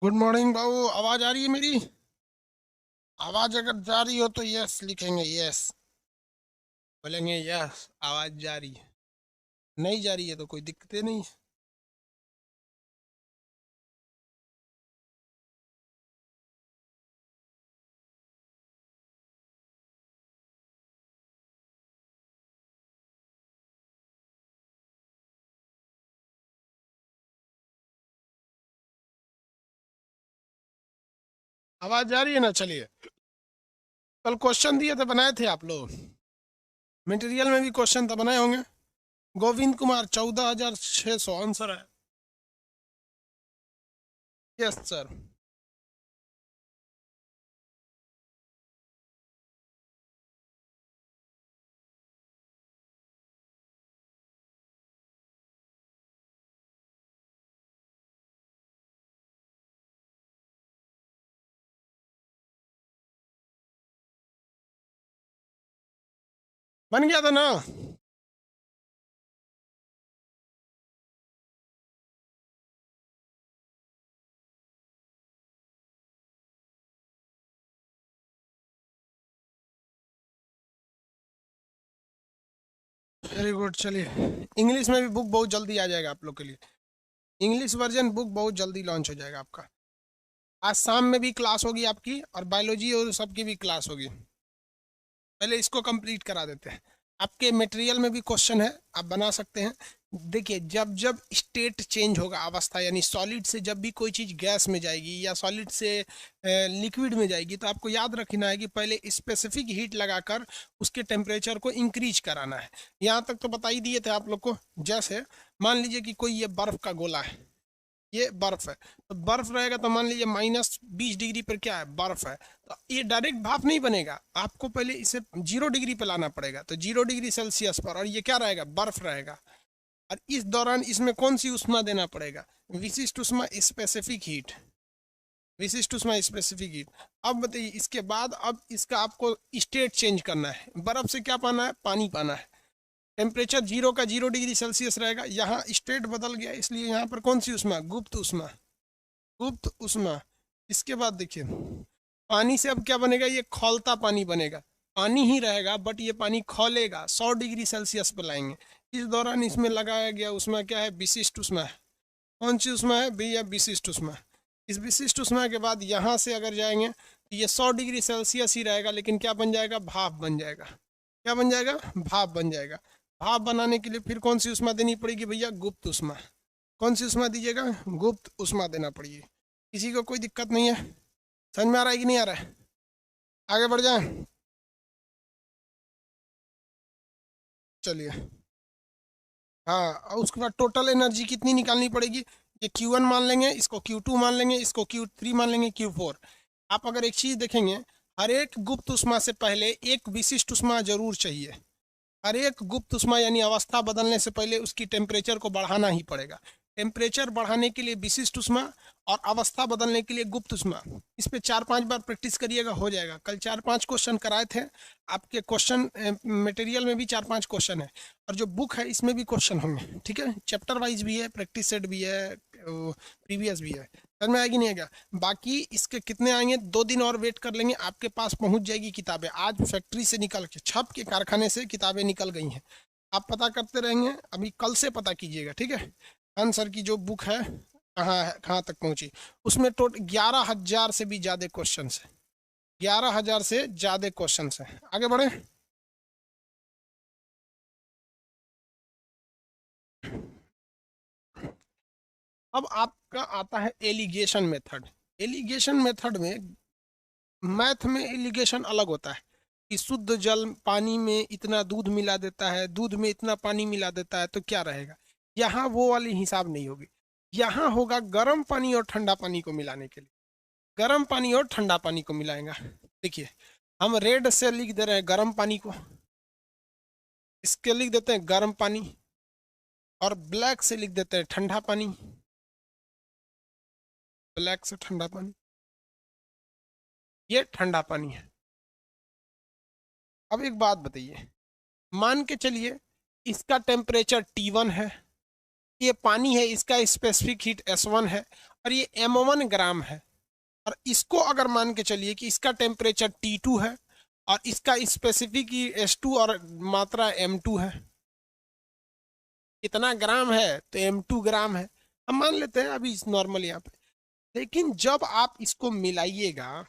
Good morning बाबू। आवाज आ रही है मेरी? आवाज अगर जा रही हो तो यस लिखेंगे, यस बोलेंगे, यस आवाज जा रही है। नहीं जा रही है तो कोई दिक्कत नहीं है। आवाज जा रही है ना? चलिए, कल क्वेश्चन दिए थे, बनाए थे आप लोग। मटेरियल में भी क्वेश्चन तो बनाए होंगे। गोविंद कुमार 14,600 आंसर है। Yes sir. बन गया था ना? Very good. चलिए, इंग्लिश में भी बुक बहुत जल्दी आ जाएगा आप लोग के लिए। इंग्लिश वर्जन बुक बहुत जल्दी लॉन्च हो जाएगा आपका। आज शाम में भी क्लास होगी आपकी, और बायोलॉजी और सबकी भी क्लास होगी। पहले इसको कंप्लीट करा देते हैं। आपके मटेरियल में भी क्वेश्चन है, आप बना सकते हैं। देखिए, जब जब स्टेट चेंज होगा, अवस्था यानी सॉलिड से जब भी कोई चीज़ गैस में जाएगी या सॉलिड से लिक्विड में जाएगी, तो आपको याद रखना है कि पहले स्पेसिफिक हीट लगाकर उसके टेम्परेचर को इंक्रीज कराना है। यहाँ तक तो बता ही दिए थे आप लोग को। जैसे मान लीजिए कि कोई ये बर्फ का गोला है, ये बर्फ है, तो बर्फ रहेगा तो मान लीजिए -20 डिग्री पर क्या है, बर्फ है। तो ये डायरेक्ट भाप नहीं बनेगा, आपको पहले इसे 0 डिग्री पे लाना पड़ेगा, तो 0 डिग्री सेल्सियस पर, और ये क्या रहेगा, बर्फ रहेगा। और इस दौरान इसमें कौन सी उष्मा देना पड़ेगा, विशिष्ट उष्मा, स्पेसिफिक हीट, विशिष्ट उष्मा स्पेसिफिक हीट। अब बताइए, इसके बाद अब इसका आपको स्टेट चेंज करना है। बर्फ से क्या पाना है, पानी पाना है। टेम्परेचर 0 डिग्री सेल्सियस रहेगा, यहाँ स्टेट बदल गया, इसलिए यहाँ पर कौन सी उष्मा, गुप्त उष्मा, गुप्त उष्मा। इसके बाद देखिए, पानी से अब क्या बनेगा, ये खौलता पानी बनेगा। पानी ही रहेगा बट ये पानी खौलेगा, 100 डिग्री सेल्सियस पर लाएंगे। इस दौरान इसमें लगाया गया उष्मा क्या है, विशिष्ट उष्मा है। कौन सी उष्मा है भैया, विशिष्ट उष्मा। इस विशिष्ट उष्मा के बाद यहाँ से अगर जाएंगे तो ये 100 डिग्री सेल्सियस ही रहेगा, लेकिन क्या बन जाएगा, भाप बन जाएगा। क्या बन जाएगा, भाप बन जाएगा। भाप बनाने के लिए फिर कौन सी उष्मा देनी पड़ेगी भैया, गुप्त उष्मा। कौन सी उष्मा दीजिएगा, गुप्त उष्मा देना पड़ेगी। किसी को कोई दिक्कत नहीं है? समझ में आ रहा है कि नहीं आ रहा है? आगे बढ़ जाए। चलिए, हाँ, और उसके बाद टोटल एनर्जी कितनी निकालनी पड़ेगी। ये Q1 मान लेंगे, इसको Q2 मान लेंगे, इसको Q3 मान लेंगे, Q4। आप अगर एक चीज़ देखेंगे, हर एक गुप्त उष्मा से पहले एक विशिष्ट उष्मा जरूर चाहिए। हर एक गुप्त उष्मा यानी अवस्था बदलने से पहले उसकी टेम्परेचर को बढ़ाना ही पड़ेगा। टेम्परेचर बढ़ाने के लिए विशिष्ट उष्मा, और अवस्था बदलने के लिए गुप्त उष्मा। इस पे 4-5 बार प्रैक्टिस करिएगा, हो जाएगा। कल 4-5 क्वेश्चन कराए थे आपके। क्वेश्चन मटेरियल में भी 4-5 क्वेश्चन है, और जो बुक है इसमें भी क्वेश्चन होंगे, ठीक है। चैप्टर वाइज भी है, प्रैक्टिस सेट भी है, प्रीवियस भी है। समझ में आएगी नहीं आएगा? बाकी इसके कितने आएंगे, 2 दिन और वेट कर लेंगे, आपके पास पहुंच जाएगी किताबें। आज फैक्ट्री से निकल के, छप के कारखाने से किताबें निकल गई हैं। आप पता करते रहेंगे, अभी कल से पता कीजिएगा, ठीक है। खान सर की जो बुक है, कहाँ है, कहाँ तक पहुंची, उसमें 11,000 से भी ज़्यादा क्वेश्चन है। 11,000 से ज़्यादा क्वेश्चन है। आगे बढ़े। अब आपका आता है एलिगेशन मेथड। एलिगेशन मेथड में, मैथ में एलिगेशन अलग होता है कि शुद्ध जल पानी में इतना दूध मिला देता है, दूध में इतना पानी मिला देता है, तो क्या रहेगा। यहाँ वो वाली हिसाब नहीं होगी। यहाँ होगा गर्म पानी और ठंडा पानी को मिलाने के लिए, गर्म पानी और ठंडा पानी को मिलाएगा। देखिए, हम रेड से लिख दे रहे हैं गर्म पानी को, इसके लिख देते हैं गर्म पानी, और ब्लैक से लिख देते हैं ठंडा पानी, ब्लैक से ठंडा पानी, ये ठंडा पानी है। अब एक बात बताइए, मान के चलिए इसका टेम्परेचर T1 है, ये पानी है, इसका स्पेसिफिक हीट S1 है, और ये m1 ग्राम है, और इसको अगर मान के चलिए कि इसका टेम्परेचर T2 है और इसका स्पेसिफिक S2 और मात्रा M2 है, कितना ग्राम है तो M2 ग्राम है, हम मान लेते हैं अभी नॉर्मल यहाँ पे। लेकिन जब आप इसको मिलाइएगा,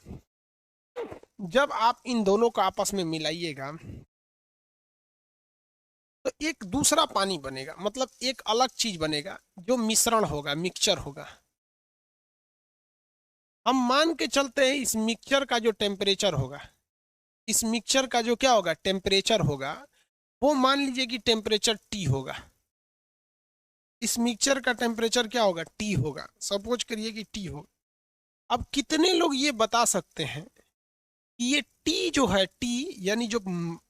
जब आप इन दोनों को आपस में मिलाइएगा तो एक दूसरा पानी बनेगा, मतलब एक अलग चीज बनेगा जो मिश्रण होगा, मिक्सचर होगा। हम मान के चलते हैं इस मिक्सचर का जो टेम्परेचर होगा, इस मिक्सचर का जो क्या होगा टेम्परेचर होगा, वो मान लीजिए कि टेम्परेचर T होगा। इस मिक्सचर का टेम्परेचर क्या होगा T होगा, सपोज करिए कि T होगा। अब कितने लोग ये बता सकते हैं कि ये T जो है, T यानी जो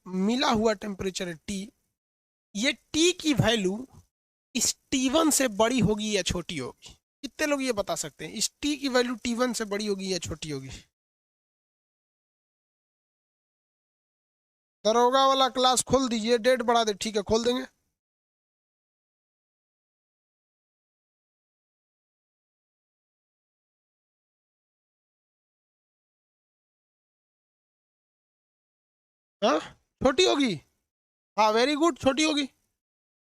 मिला हुआ टेम्परेचर है T, ये T की वैल्यू इस T1 से बड़ी होगी या छोटी होगी? कितने लोग ये बता सकते हैं इस T की वैल्यू T1 से बड़ी होगी या छोटी होगी? दरोगा वाला क्लास खोल दीजिए, डेट बढ़ा दे, ठीक है खोल देंगे। हाँ छोटी होगी, हाँ वेरी गुड, छोटी होगी।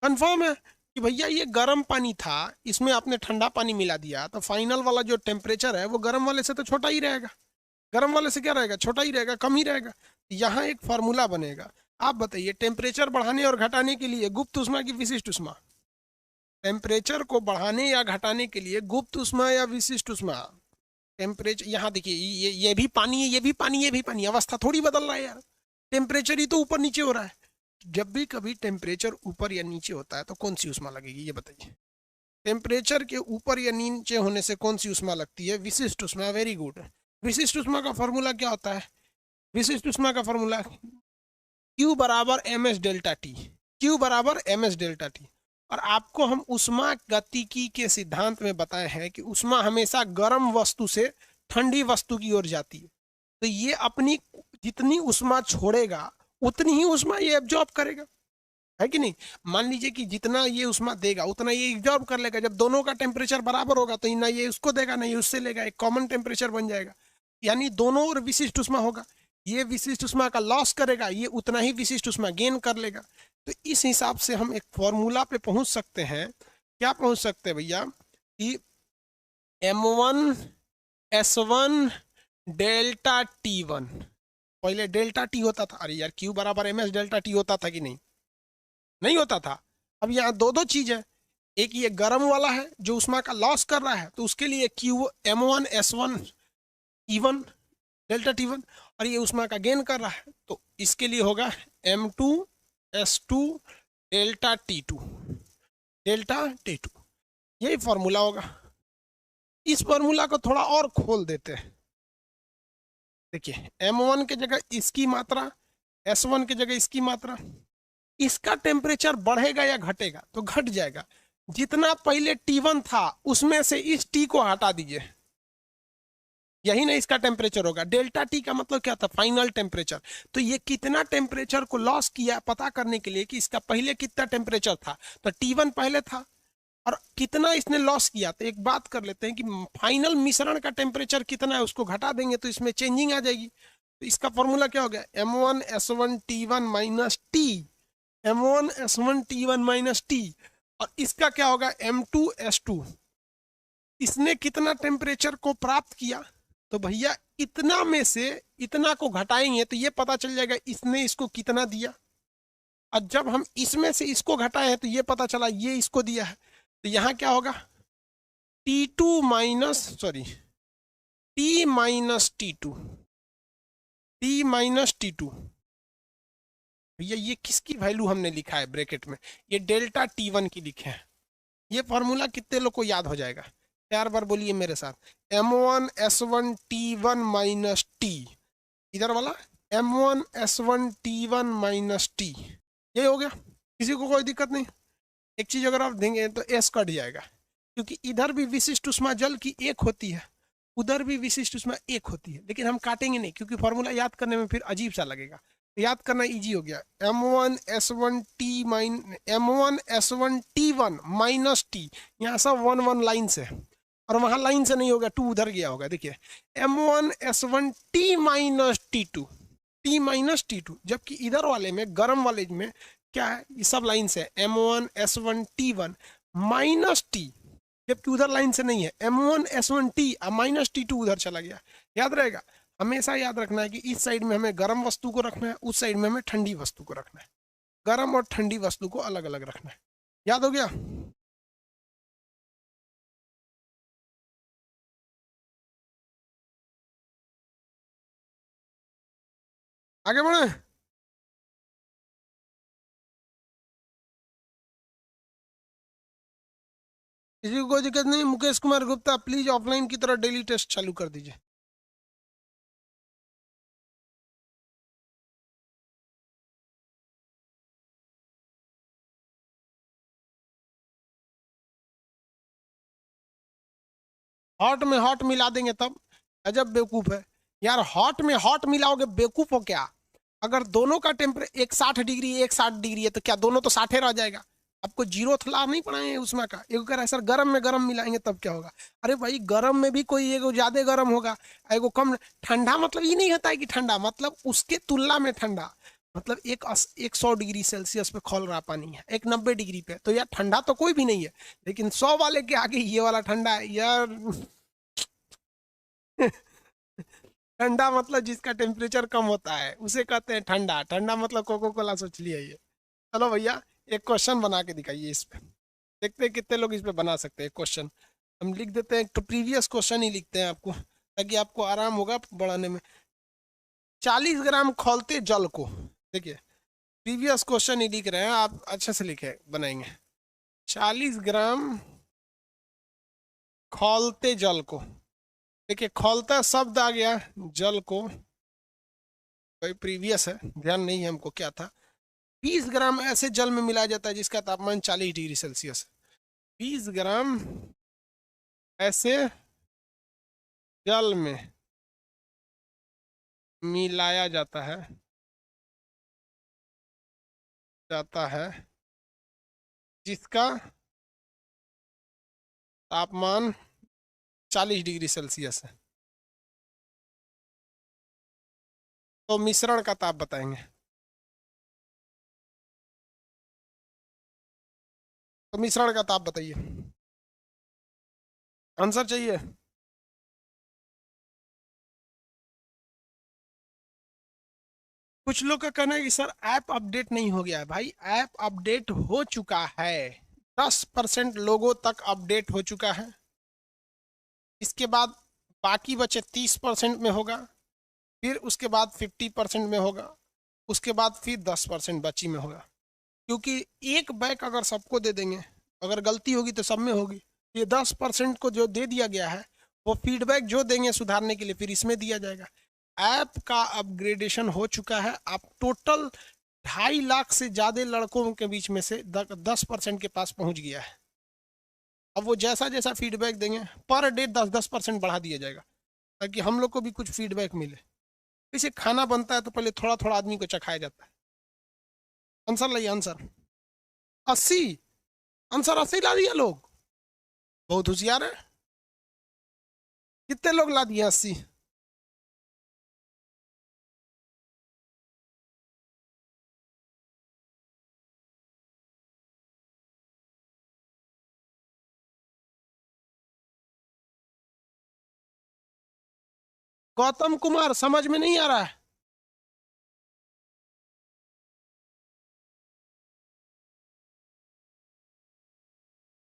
कंफर्म है कि भैया ये गर्म पानी था, इसमें आपने ठंडा पानी मिला दिया, तो फाइनल वाला जो टेम्परेचर है वो गर्म वाले से तो छोटा ही रहेगा। गर्म वाले से क्या रहेगा, छोटा ही रहेगा, कम ही रहेगा। यहाँ एक फार्मूला बनेगा। आप बताइए टेम्परेचर बढ़ाने और घटाने के लिए गुप्त उष्मा की विशिष्ट उष्मा, टेम्परेचर को बढ़ाने या घटाने के लिए गुप्त उष्मा या विशिष्ट उष्मा। टेम्परेचर यहाँ देखिए, ये भी पानी है, ये भी पानी, ये भी पानी, अवस्था थोड़ी बदल रहा है यार, टेम्परेचर ही तो ऊपर नीचे हो रहा है। जब भी कभी टेम्परेचर ऊपर या नीचे होता है तो कौन सी उष्मा लगेगी ये बताइए? टेम्परेचर के ऊपर या नीचे होने से कौन सी उष्मा लगती है? विशिष्ट उष्मा, वेरी गुड। विशिष्ट उष्मा का फॉर्मूला क्या होता है? विशिष्ट उष्मा का फॉर्मूला Q बराबर mS डेल्टा टी, Q बराबर mS डेल्टा टी। और आपको हम उष्मा गतिकी के सिद्धांत में बताए हैं कि उष्मा हमेशा गर्म वस्तु से ठंडी वस्तु की ओर जाती है, तो ये अपनी जितनी उष्मा छोड़ेगा उतनी ही उष्मा ये एब्जॉर्ब करेगा, है कि नहीं? मान लीजिए कि जितना ये उष्मा देगा उतना ये एब्जॉर्ब कर लेगा। जब दोनों का टेम्परेचर बराबर होगा तो ना ये उसको देगा ना ये उससे लेगा, एक कॉमन टेम्परेचर बन जाएगा, यानी दोनों और विशिष्ट उष्मा होगा। ये विशिष्ट उष्मा का लॉस करेगा, ये उतना ही विशिष्ट उष्मा गेन कर लेगा। तो इस हिसाब से हम एक फॉर्मूला पे पहुंच सकते हैं। क्या पहुंच सकते हैं भैया? कि M1S1 डेल्टा T1, पहले डेल्टा T होता था, अरे यार Q बराबर MS डेल्टा T होता था कि नहीं? नहीं होता था। अब यहाँ दो दो चीज है, एक ये गर्म वाला है जो उष्मा का लॉस कर रहा है, तो उसके लिए Q M1S1 T1 delta T1, और ये उष्मा का गेन कर रहा है तो इसके लिए होगा M2S2 delta T2, delta T2, यही फॉर्मूला होगा। इस फॉर्मूला को थोड़ा और खोल देते हैं। देखिए M1 की जगह इसकी मात्रा, S1 की जगह इसकी मात्रा, इसका टेम्परेचर बढ़ेगा या घटेगा? तो घट जाएगा। जितना पहले T1 था उसमें से इस T को हटा दीजिए, यही ना इसका टेम्परेचर होगा। डेल्टा T का मतलब क्या था? Final temperature. तो ये कितना टेम्परेचर को लॉस किया पता करने के लिए कि इसका पहले कितना टेम्परेचर था, तो T1 पहले था और कितना इसने लॉस किया। तो एक बात कर लेते हैं कि फाइनल मिश्रण का टेम्परेचर कितना है, उसको घटा देंगे तो इसमें चेंजिंग आ जाएगी। तो इसका फॉर्मूला क्या हो गया? M1S1 T1 minus T, M1S1 T1 minus T, और इसका क्या होगा? M2S2। इसने कितना टेम्परेचर को प्राप्त किया? तो भैया इतना में से इतना को घटाएंगे तो ये पता चल जाएगा इसने इसको कितना दिया, और जब हम इसमें से इसको घटाए हैं तो ये पता चला ये इसको दिया है। तो यहाँ क्या होगा? T2 minus, sorry, T minus T2, T minus T2। भैया ये किसकी वैल्यू हमने लिखा है ब्रैकेट में? ये डेल्टा T1 की लिखे हैं। ये फॉर्मूला कितने लोग को याद हो जाएगा? 4 बार बोलिए मेरे साथ, M1S1 T1 माइनस T, इधर वाला M1S1 T1 माइनस T, यही हो गया। किसी को कोई दिक्कत नहीं? एक चीज अगर आप देंगे तो S कट जाएगा, क्योंकि इधर भी विशिष्ट उष्मा जल की एक होती है, उधर भी विशिष्ट उष्मा एक होती है, लेकिन हम काटेंगे नहीं क्योंकि फॉर्मूला याद करने में फिर अजीब सा लगेगा। याद करना इजी हो गया। M1S1 T1 माइनस T, यहाँ सब 1 1 लाइन से, और वहां लाइन से नहीं होगा, 2 उधर गया होगा। देखिए M1S1 T minus T2, T minus T2, जबकि इधर वाले में गर्म वाले में क्या है, ये सब लाइन से है, M1S1 T1 माइनस T, जबकि उधर लाइन से नहीं है, M1S1 T माइनस T2 उधर चला गया। याद रहेगा, हमेशा याद रखना है कि इस साइड में हमें गर्म वस्तु को रखना है, उस साइड में हमें ठंडी वस्तु को रखना है। गर्म और ठंडी वस्तु को अलग अलग रखना है। याद हो गया? आगे बढ़े। किसी को कोई दिक्कत नहीं? मुकेश कुमार गुप्ता, प्लीज ऑफलाइन की तरह डेली टेस्ट चालू कर दीजिए। हॉट में हॉट मिला देंगे तब, अजब बेवकूफ है यार। हॉट में हॉट मिलाओगे, बेवकूफ हो क्या? अगर दोनों का टेम्परेचर एक 60 डिग्री एक 60 डिग्री है तो क्या दोनों तो 60 रह जाएगा? आपको जीरो ला नहीं पड़ाए हैं उसमें का। एक अगर ऐसा गर्म में गर्म मिलाएंगे तब क्या होगा? अरे भाई गर्म में भी कोई एगो ज्यादा गर्म होगा, एगो कम। ठंडा मतलब ये नहीं होता है कि ठंडा मतलब उसके तुलना में ठंडा, मतलब एक 100 डिग्री सेल्सियस पे खौल रहा पानी है, एक 90 डिग्री पे, तो यार ठंडा तो कोई भी नहीं है। लेकिन 100 वाले के आगे ये वाला ठंडा है यार। ठंडा मतलब जिसका टेम्परेचर कम होता है उसे कहते हैं ठंडा। ठंडा मतलब कोको कोला सोच लिया ये। चलो भैया एक क्वेश्चन बना के दिखाइए इस पे, देखते हैं कितने लोग इस पे बना सकते हैं क्वेश्चन। हम लिख देते हैं, तो प्रीवियस क्वेश्चन ही लिखते हैं आपको, ताकि आपको आराम होगा बढ़ाने में। 40 ग्राम खौलते जल को, देखिए प्रीवियस क्वेश्चन ही लिख रहे हैं आप, अच्छे से लिखे बनाएंगे। 40 ग्राम खौलते जल को, देखिए खौलता शब्द आ गया, जल को कोई प्रीवियस है, ध्यान नहीं है हमको क्या था। 20 ग्राम ऐसे जल में मिलाया जाता है जिसका तापमान 40 डिग्री सेल्सियस है। 20 ग्राम ऐसे जल में मिलाया जाता है जिसका तापमान 40 डिग्री सेल्सियस है। तो मिश्रण का ताप बताएंगे। तो मिश्रण का ताप बताइए, आंसर चाहिए। कुछ लोग का कहना है कि सर ऐप अपडेट नहीं हो गया है। भाई ऐप अपडेट हो चुका है, 10% लोगों तक अपडेट हो चुका है। इसके बाद बाकी बचे 30% में होगा, फिर उसके बाद 50% में होगा, उसके बाद फिर 10% बची में होगा। क्योंकि एक बैक अगर सबको दे देंगे, अगर गलती होगी तो सब में होगी। ये 10% को जो दे दिया गया है वो फीडबैक जो देंगे सुधारने के लिए फिर इसमें दिया जाएगा। ऐप का अपग्रेडेशन हो चुका है। आप टोटल 2.5 लाख से ज़्यादा लड़कों के बीच में से 10% के पास पहुंच गया है। अब वो जैसा जैसा फीडबैक देंगे पर डे 10% बढ़ा दिया जाएगा, ताकि हम लोग को भी कुछ फीडबैक मिले। जैसे खाना बनता है तो पहले थोड़ा थोड़ा आदमी को चखाया जाता है। आंसर लाइए, आंसर 80। आंसर 80 ला दिया लोग, बहुत होशियार है। कितने लोग ला दिए 80? गौतम कुमार समझ में नहीं आ रहा है।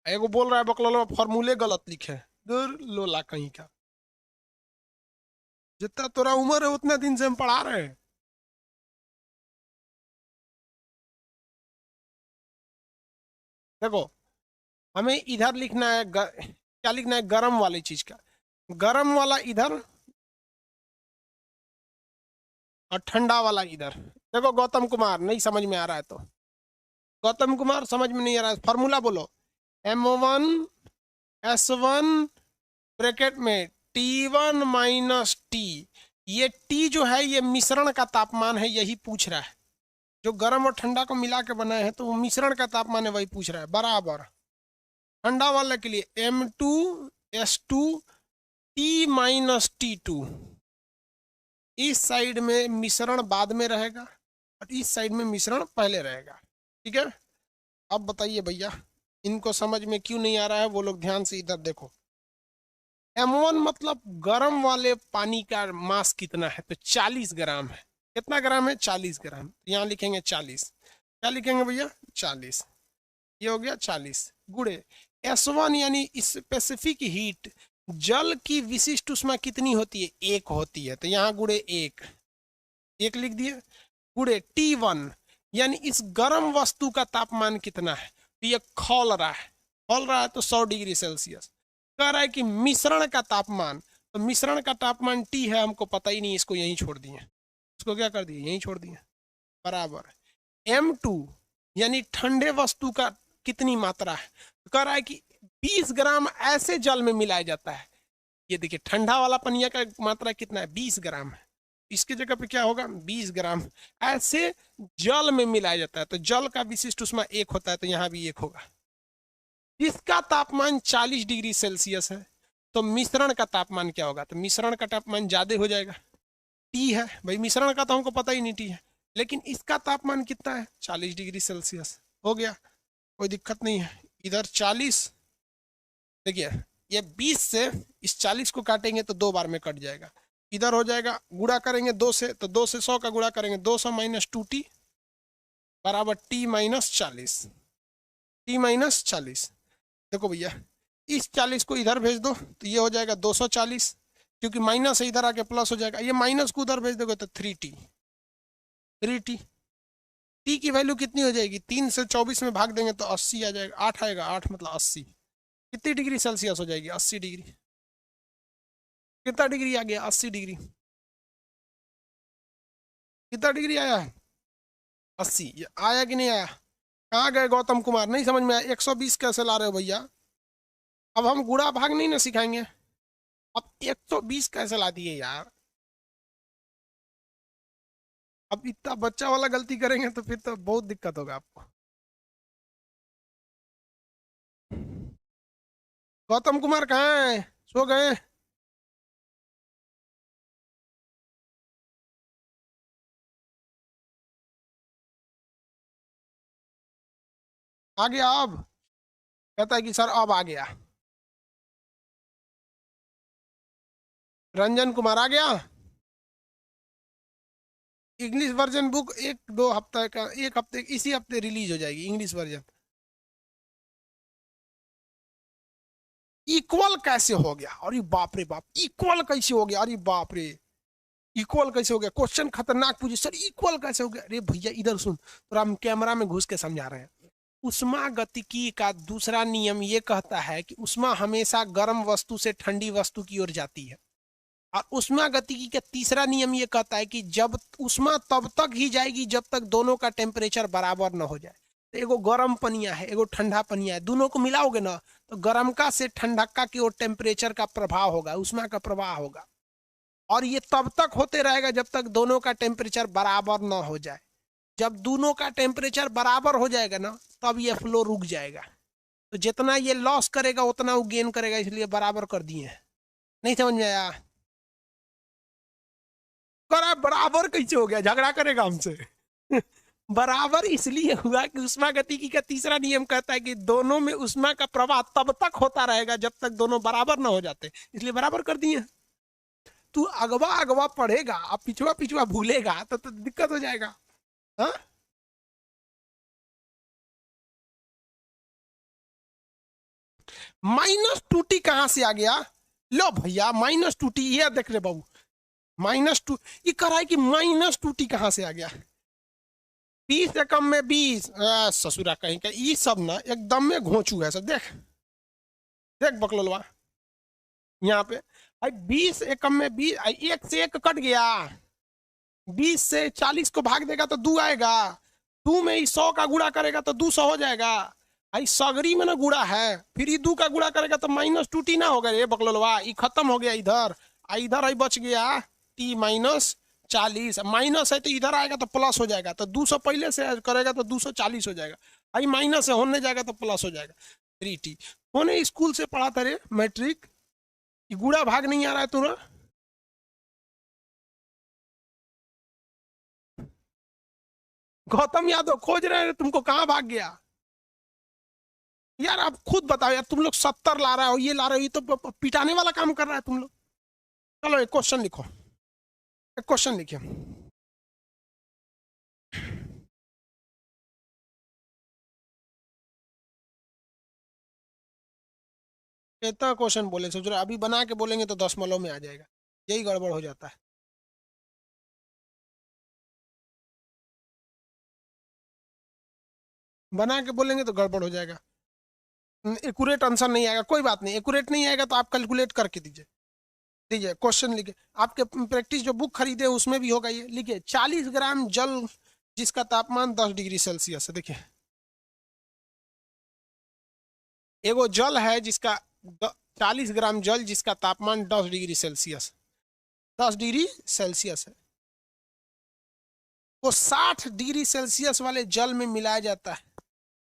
एगो बोल रहा है बकलोल फॉर्मूले गलत लिखे, दूर लोला कहीं का। जितना तोरा उम्र है उतने दिन से हम पढ़ा रहे हैं। देखो हमें इधर लिखना है क्या लिखना है, गरम वाली चीज का, गरम वाला इधर और ठंडा वाला इधर। देखो गौतम कुमार नहीं समझ में आ रहा है तो, गौतम कुमार समझ में नहीं आ रहा है, फॉर्मूला बोलो। M1S1 ब्रैकेट में T1 माइनस टी। ये T जो है ये मिश्रण का तापमान है, यही पूछ रहा है। जो गर्म और ठंडा को मिला के बनाए हैं तो वो मिश्रण का तापमान है, वही पूछ रहा है। बराबर ठंडा वाले के लिए M2 S2 T minus T2। इस साइड में मिश्रण बाद में रहेगा और इस साइड में मिश्रण पहले रहेगा। ठीक है, अब बताइए भैया, इनको समझ में क्यों नहीं आ रहा है? वो लोग ध्यान से इधर देखो। M1 मतलब गर्म वाले पानी का मास कितना है? तो 40 ग्राम है। कितना ग्राम है? 40 ग्राम। यहाँ लिखेंगे 40। क्या लिखेंगे भैया? 40। ये हो गया 40 गुणे S1 यानी स्पेसिफिक हीट, जल की विशिष्ट उष्मा कितनी होती है? 1 होती है। तो यहाँ गुणे 1 लिख दिए, गुणे T1 यानी इस गर्म वस्तु का तापमान कितना है? तो ये खौल रहा है, खौल रहा है तो 100 डिग्री सेल्सियस। कह रहा है कि मिश्रण का तापमान, तो मिश्रण का तापमान T है, हमको पता ही नहीं, इसको यहीं छोड़ दिए। इसको क्या कर दिए? यहीं छोड़ दिए। बराबर M2 यानी ठंडे वस्तु का कितनी मात्रा है? तो कह रहा है कि 20 ग्राम ऐसे जल में मिलाया जाता है। ये देखिए ठंडा वाला पनिया का मात्रा कितना है? 20 ग्राम है। इसके जगह पे क्या होगा? 20 ग्राम ऐसे जल में मिलाया जाता है। तो जल का विशिष्ट उष्मा 1 होता है, तो यहाँ भी 1 होगा। इसका तापमान 40 डिग्री सेल्सियस है, तो मिश्रण का तापमान क्या होगा? तो मिश्रण का तापमान ज्यादा हो जाएगा। टी है भाई, मिश्रण का तो हमको पता ही नहीं टी है, लेकिन इसका तापमान कितना है? 40 डिग्री सेल्सियस। हो गया, कोई दिक्कत नहीं है। इधर 40, देखिए ये 20 से इस 40 को काटेंगे तो 2 बार में कट जाएगा। इधर हो जाएगा, गुणा करेंगे 2 से, तो 2 से 100 का गुणा करेंगे, 200 माइनस 2T बराबर T माइनस 40। T minus 40। देखो भैया, इस 40 को इधर भेज दो तो ये हो जाएगा 240, क्योंकि माइनस है, इधर आके प्लस हो जाएगा। ये माइनस को उधर भेज दोगे तो 3T। टी की वैल्यू कितनी हो जाएगी? 3 से 24 में भाग देंगे तो 80 आ जाएगा। 8 आएगा, 8 मतलब 80। कितनी डिग्री सेल्सियस हो जाएगी? 80 डिग्री। कितना डिग्री आ गया? 80 डिग्री। कितना डिग्री आया? 80। ये आया कि नहीं आया? कहाँ गए गौतम कुमार? नहीं समझ में आया। 120 कैसे ला रहे हो भैया? अब हम गुणा भाग नहीं ना सिखाएंगे, अब 120 कैसे ला दिए यार? अब इतना बच्चा वाला गलती करेंगे तो फिर तो बहुत दिक्कत होगा आपको। गौतम कुमार कहाँ है? सो गए? आ गया अब? कहता है कि सर अब आ गया। रंजन कुमार आ गया? इंग्लिश वर्जन बुक 1-2 हफ्ते का, 1 हफ्ते, इसी हफ्ते रिलीज हो जाएगी इंग्लिश वर्जन। इक्वल कैसे हो गया? अरे बाप रे बाप, इक्वल कैसे हो गया? अरे बाप रे, इक्वल कैसे हो गया? क्वेश्चन खतरनाक पूछे सर, इक्वल कैसे हो गया? अरे भैया इधर सुन, तो हम कैमरा में घुस के समझा रहे हैं। उष्मा गतिकी का दूसरा नियम ये कहता है कि उष्मा हमेशा गर्म वस्तु से ठंडी वस्तु की ओर जाती है। और उष्मा गतिकी का तीसरा नियम ये कहता है कि जब उष्मा तब तक ही जाएगी जब तक दोनों का टेम्परेचर बराबर न हो जाए। तो एगो गर्म पनिया है, एगो ठंडा पनिया है, दोनों को मिलाओगे ना तो गर्मका से ठंडका की ओर टेम्परेचर का प्रभाव होगा, उष्मा का प्रवाह होगा। और ये तब तक होते रहेगा जब तक दोनों का टेम्परेचर बराबर न हो जाए। जब दोनों का टेम्परेचर बराबर हो जाएगा ना, तब ये फ्लो रुक जाएगा। तो जितना ये लॉस करेगा उतना वो गेन करेगा, इसलिए बराबर कर दिए हैं। नहीं समझ में आया? करा बराबर कैसे हो गया? झगड़ा करेगा हमसे? बराबर इसलिए हुआ कि उष्मा गतिकी का तीसरा नियम कहता है कि दोनों में उष्मा का प्रवाह तब तक होता रहेगा जब तक दोनों बराबर ना हो जाते, इसलिए बराबर कर दिए। तू अगवा अगवा पढ़ेगा, अब पिछवा पिछवा भूलेगा तो दिक्कत हो जाएगा। हाँ, -2T कहां से आ गया? लो भैया -2T, ये देख रहे बाबू, -2, ये कह रहा है कि -2T कहां से आ गया? 20 से कम में 20, ससुरा कहीं का, ये सब ना एकदम में घोंचू है सब। देख देख बकलोलवा, यहाँ पे 20 एकम में 20, 1 से 1 कट गया। 20 से 40 को भाग देगा तो 2 आएगा। 2 में ही 100 का गुणा करेगा तो 200 हो जाएगा। आई सगरी में ना गुणा है, फिर ये 2 का गुणा करेगा तो -2T ना होगा रे बकलोलवा, ये खत्म हो गया इधर। इधर आई बच गया T माइनस 40, माइनस है तो इधर आएगा तो प्लस हो जाएगा, तो 200 पहले से करेगा तो 240 हो जाएगा। आई माइनस है, होने जाएगा तो प्लस हो जाएगा 3T। होने स्कूल से पढ़ा था रे मैट्रिक, ये गुड़ा भाग नहीं आ रहा है तुम्हारा? गौतम यादव खोज रहे हैं तुमको, कहाँ भाग गया यार? आप खुद बताओ यार, तुम लोग 70 ला रहे हो, ये ला रहे हो, ये तो पिटाने वाला काम कर रहा है तुम लोग। चलो एक क्वेश्चन लिखो, एक क्वेश्चन लिखिए। कितना क्वेश्चन बोले सोच रहे हो? अभी बना के बोलेंगे तो दशमलव में आ जाएगा, यही गड़बड़ हो जाता है। बना के बोलेंगे तो गड़बड़ हो जाएगा, एक्यूरेट आंसर नहीं आएगा। कोई बात नहीं, एक्यूरेट नहीं आएगा तो आप कैलकुलेट करके दीजिए। दीजिए क्वेश्चन लिखिए, आपके प्रैक्टिस जो बुक खरीदे उसमें भी होगा ये। लिखिए 40 ग्राम जल जिसका तापमान 10 डिग्री सेल्सियस है। देखिए एगो जल है जिसका 40 ग्राम जल जिसका तापमान 10 डिग्री सेल्सियस, 10 डिग्री सेल्सियस है, वो 60 डिग्री सेल्सियस वाले जल में मिलाया जाता है।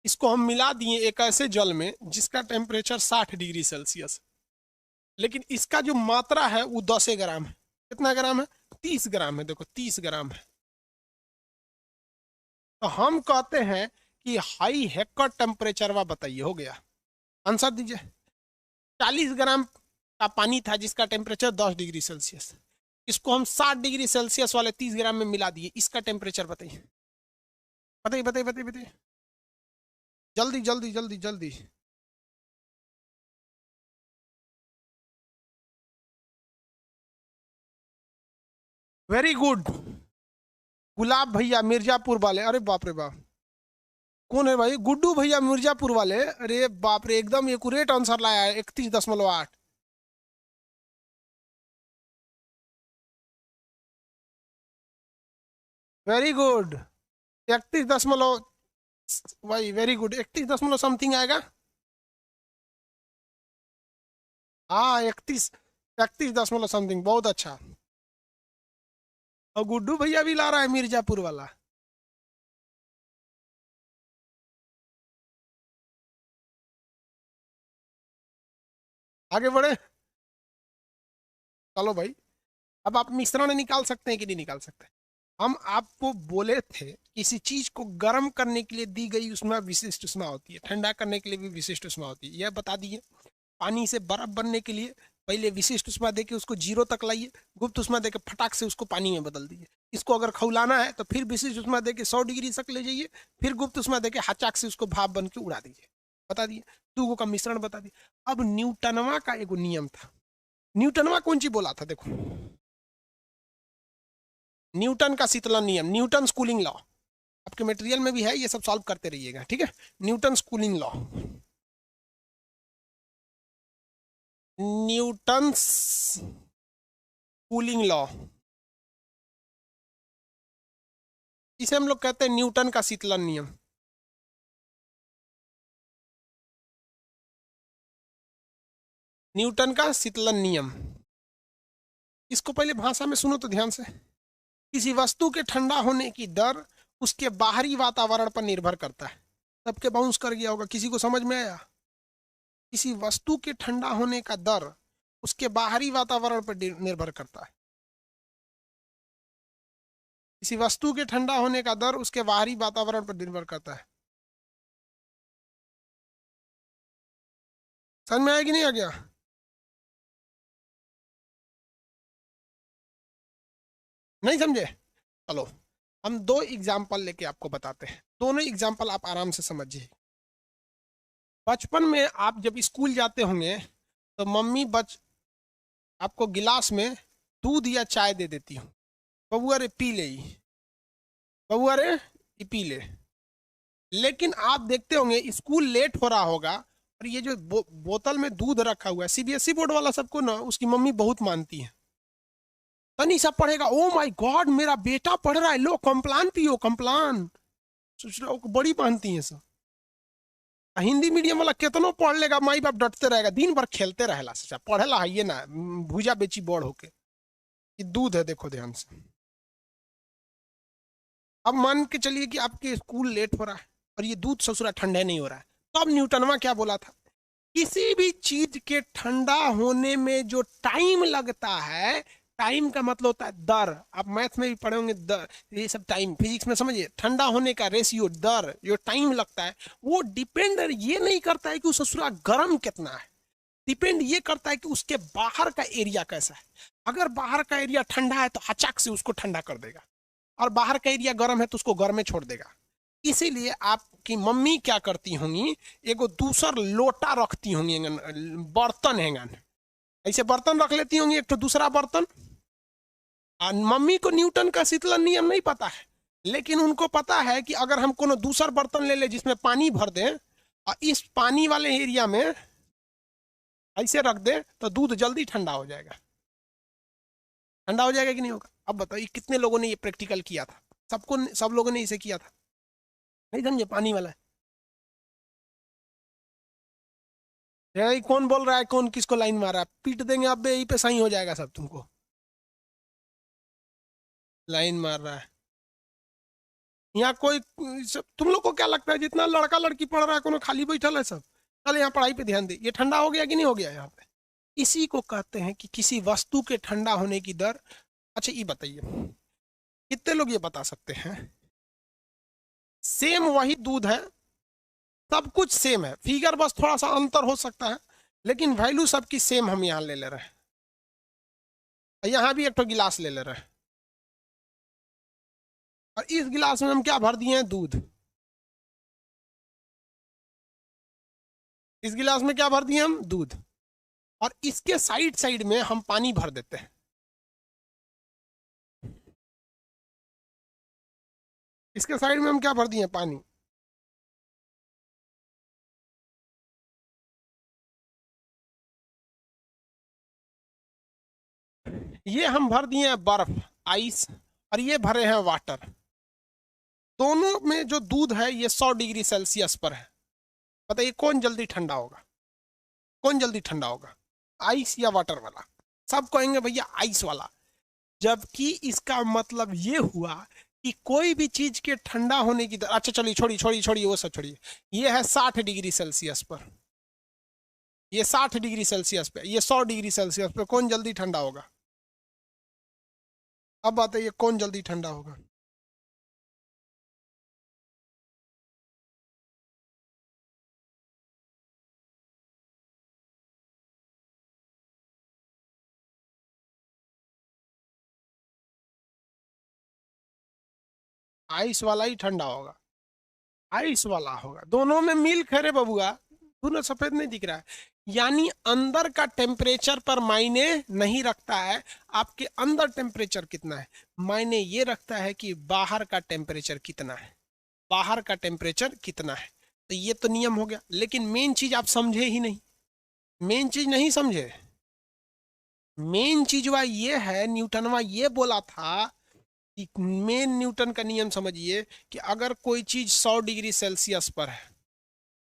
इसको हम मिला दिए एक ऐसे जल में जिसका टेम्परेचर 60 डिग्री सेल्सियस, लेकिन इसका जो मात्रा है वो 10 ग्राम है। कितना ग्राम है? 30 ग्राम है। देखो 30 ग्राम है। तो हम कहते हैं कि हाई हेक्टर टेम्परेचर वा बताइए, हो गया आंसर दीजिए। 40 ग्राम का पानी था जिसका टेम्परेचर 10 डिग्री सेल्सियस, इसको हम 60 डिग्री सेल्सियस वाले 30 ग्राम में मिला दिए, इसका टेम्परेचर बताइए, बताइए बताइए बताइए बताइए, जल्दी जल्दी जल्दी जल्दी। वेरी गुड, गुलाब भैया मिर्जापुर वाले, अरे बाप रे बाप। कौन है भाई? गुड्डू भैया मिर्जापुर वाले, अरे बाप रे, एकदम एक्यूरेट आंसर लाया है, 31.8। वेरी गुड, 31 दशमलव, भाई वेरी गुड, 31 दशमलव समथिंग आएगा। हाँ 31 दशमलव समथिंग, बहुत अच्छा। और गुड्डू भैया भी ला रहा है मिर्जापुर वाला। आगे बढ़े, चलो भाई। अब आप मिश्रण निकाल सकते हैं कि नहीं निकाल सकते? हम आपको बोले थे किसी चीज को गर्म करने के लिए दी गई उसमें विशिष्ट उष्मा होती है, ठंडा करने के लिए भी विशिष्ट उष्मा होती है, यह बता दिए। पानी से बर्फ बनने के लिए पहले विशिष्ट उष्मा देके उसको 0 तक लाइए, गुप्त उष्मा देके फटाक से उसको पानी में बदल दीजिए। इसको अगर खौलाना है तो फिर विशिष्ट उष्मा देके 100 डिग्री तक ले जाइए, फिर गुप्त उष्मा देके हचाक से उसको भाप बन के उड़ा दीजिए। बता दिए, दो का मिश्रण बता दिए। अब न्यूटनवा का एगो नियम था, न्यूटनवा कौन सी बोला था? देखो न्यूटन का शीतलन नियम, न्यूटन कूलिंग लॉ, आपके मटेरियल में भी है, ये सब सॉल्व करते रहिएगा, ठीक है। Newton cooling law, Newton cooling law, इसे हम लोग कहते हैं न्यूटन का शीतलन नियम। न्यूटन का शीतलन नियम, इसको पहले भाषा में सुनो तो ध्यान से। किसी वस्तु के ठंडा होने की दर उसके बाहरी वातावरण पर निर्भर करता है। सबके बाउंस कर गया होगा, किसी को समझ में आया? किसी वस्तु के ठंडा होने का दर उसके बाहरी वातावरण पर निर्भर करता है। किसी वस्तु के ठंडा होने का दर उसके बाहरी वातावरण पर निर्भर करता है। समझ में आया कि नहीं आ गया? नहीं समझे? चलो हम दो एग्जाम्पल लेके आपको बताते हैं, दोनों एग्जाम्पल आप आराम से समझिए। बचपन में आप जब स्कूल जाते होंगे तो मम्मी आपको गिलास में दूध या चाय दे देती हूँ, बबुआ रे पी ले, बबुआ रे पी ले। लेकिन आप देखते होंगे स्कूल लेट हो रहा होगा और ये जो बोतल में दूध रखा हुआ है, सीबीएसई बोर्ड वाला सबको ना उसकी मम्मी बहुत मानती है। तनी सा पढ़ेगा, ओ माय गॉड मेरा बेटा पढ़ रहा है, लो कम्प्लान पियो कम्प्लान, सोच रहा हो बड़ी मानती है सब। हिंदी मीडियम वाला कितनो पढ़ लेगा, माई बाप डटते रहेगा, दिन भर खेलते रहेला, सचा पढ़ेला है ये ना, भूजा बेची बड़ होके। ये दूध है, देखो ध्यान से। अब मान के चलिए कि आपके स्कूल लेट हो रहा है और ये दूध ससुरा ठंडे नहीं हो रहा है, तो अब न्यूटनवा क्या बोला था? किसी भी चीज के ठंडा होने में जो टाइम लगता है, टाइम का मतलब होता है दर। आप मैथ में भी पढ़े होंगे दर, ये सब टाइम फिजिक्स में समझिए। ठंडा होने का रेशियो, दर, जो टाइम लगता है वो डिपेंड ये नहीं करता है कि उस ससुरा गर्म कितना है, डिपेंड ये करता है कि उसके बाहर का एरिया कैसा है। अगर बाहर का एरिया ठंडा है तो अचाक से उसको ठंडा कर देगा, और बाहर का एरिया गर्म है तो उसको गर्म में छोड़ देगा। इसीलिए आपकी मम्मी क्या करती होंगी, एगो दूसर लोटा रखती होंगी, बर्तन हैंगन, ऐसे बर्तन रख लेती होंगी, एक तो दूसरा बर्तन। और मम्मी को न्यूटन का शीतलन नियम नहीं पता है, लेकिन उनको पता है कि अगर हम कोनो दूसर बर्तन ले ले जिसमें पानी भर दें, और इस पानी वाले एरिया में ऐसे रख दे तो दूध जल्दी ठंडा हो जाएगा। ठंडा हो जाएगा कि नहीं होगा? अब बताइए कितने लोगों ने ये प्रैक्टिकल किया था? सब लोगों ने इसे किया था, नहीं समझे? पानी वाला है, कौन बोल रहा है, कौन किसको लाइन मार रहा है? पीट देंगे अब यहीं पे, सही हो जाएगा सब। तुमको लाइन मार रहा है यहाँ कोई? तुम लोग को क्या लगता है जितना लड़का लड़की पढ़ रहा है कोनो खाली बैठल है सब? चल यहाँ पढ़ाई पे ध्यान दे। ये ठंडा हो गया कि नहीं हो गया यहाँ पे? इसी को कहते हैं कि किसी वस्तु के ठंडा होने की दर। अच्छा ये बताइए, कितने लोग ये बता सकते हैं, सेम वही दूध है, सब कुछ सेम है, फिगर बस थोड़ा सा अंतर हो सकता है, लेकिन वैल्यू सबकी सेम हम यहाँ ले ले रहे हैं। यहाँ भी एक तो गिलास ले ले रहे हैं, और इस गिलास में हम क्या भर दिए हैं? दूध। इस गिलास में क्या भर दिए हम? दूध। और इसके साइड साइड में हम पानी भर देते हैं। इसके साइड में हम क्या भर दिए? पानी। ये हम भर दिए हैं बर्फ, आइस, और ये भरे हैं वाटर। दोनों में जो दूध है ये 100 डिग्री सेल्सियस पर है। बताइए कौन जल्दी ठंडा होगा? कौन जल्दी ठंडा होगा, आइस या वाटर वाला? सब कहेंगे भैया आइस वाला। जबकि इसका मतलब ये हुआ कि कोई भी चीज के ठंडा होने की अच्छा चलिए, छोड़िए छोड़िए छोड़िए वो सब छोड़िए। ये है 60 डिग्री सेल्सियस पर, ये 60 डिग्री सेल्सियस पे, ये 100 डिग्री सेल्सियस पे। कौन जल्दी ठंडा होगा? अब बताइए कौन जल्दी ठंडा होगा? आइस वाला ही ठंडा होगा, आइस वाला होगा। दोनों में मिल्क है रे बबुआ, दोनों सफेद नहीं दिख रहा है। यानी अंदर का टेम्परेचर पर मायने नहीं रखता है आपके अंदर टेम्परेचर कितना है, मायने ये रखता है कि बाहर का टेम्परेचर कितना है, बाहर का टेम्परेचर कितना है। तो ये तो नियम हो गया, लेकिन मेन चीज आप समझे ही नहीं। मेन चीज नहीं समझे। मेन चीज वह ये है, न्यूटनवा ये बोला था कि मेन न्यूटन का नियम समझिए कि अगर कोई चीज 100 डिग्री सेल्सियस पर है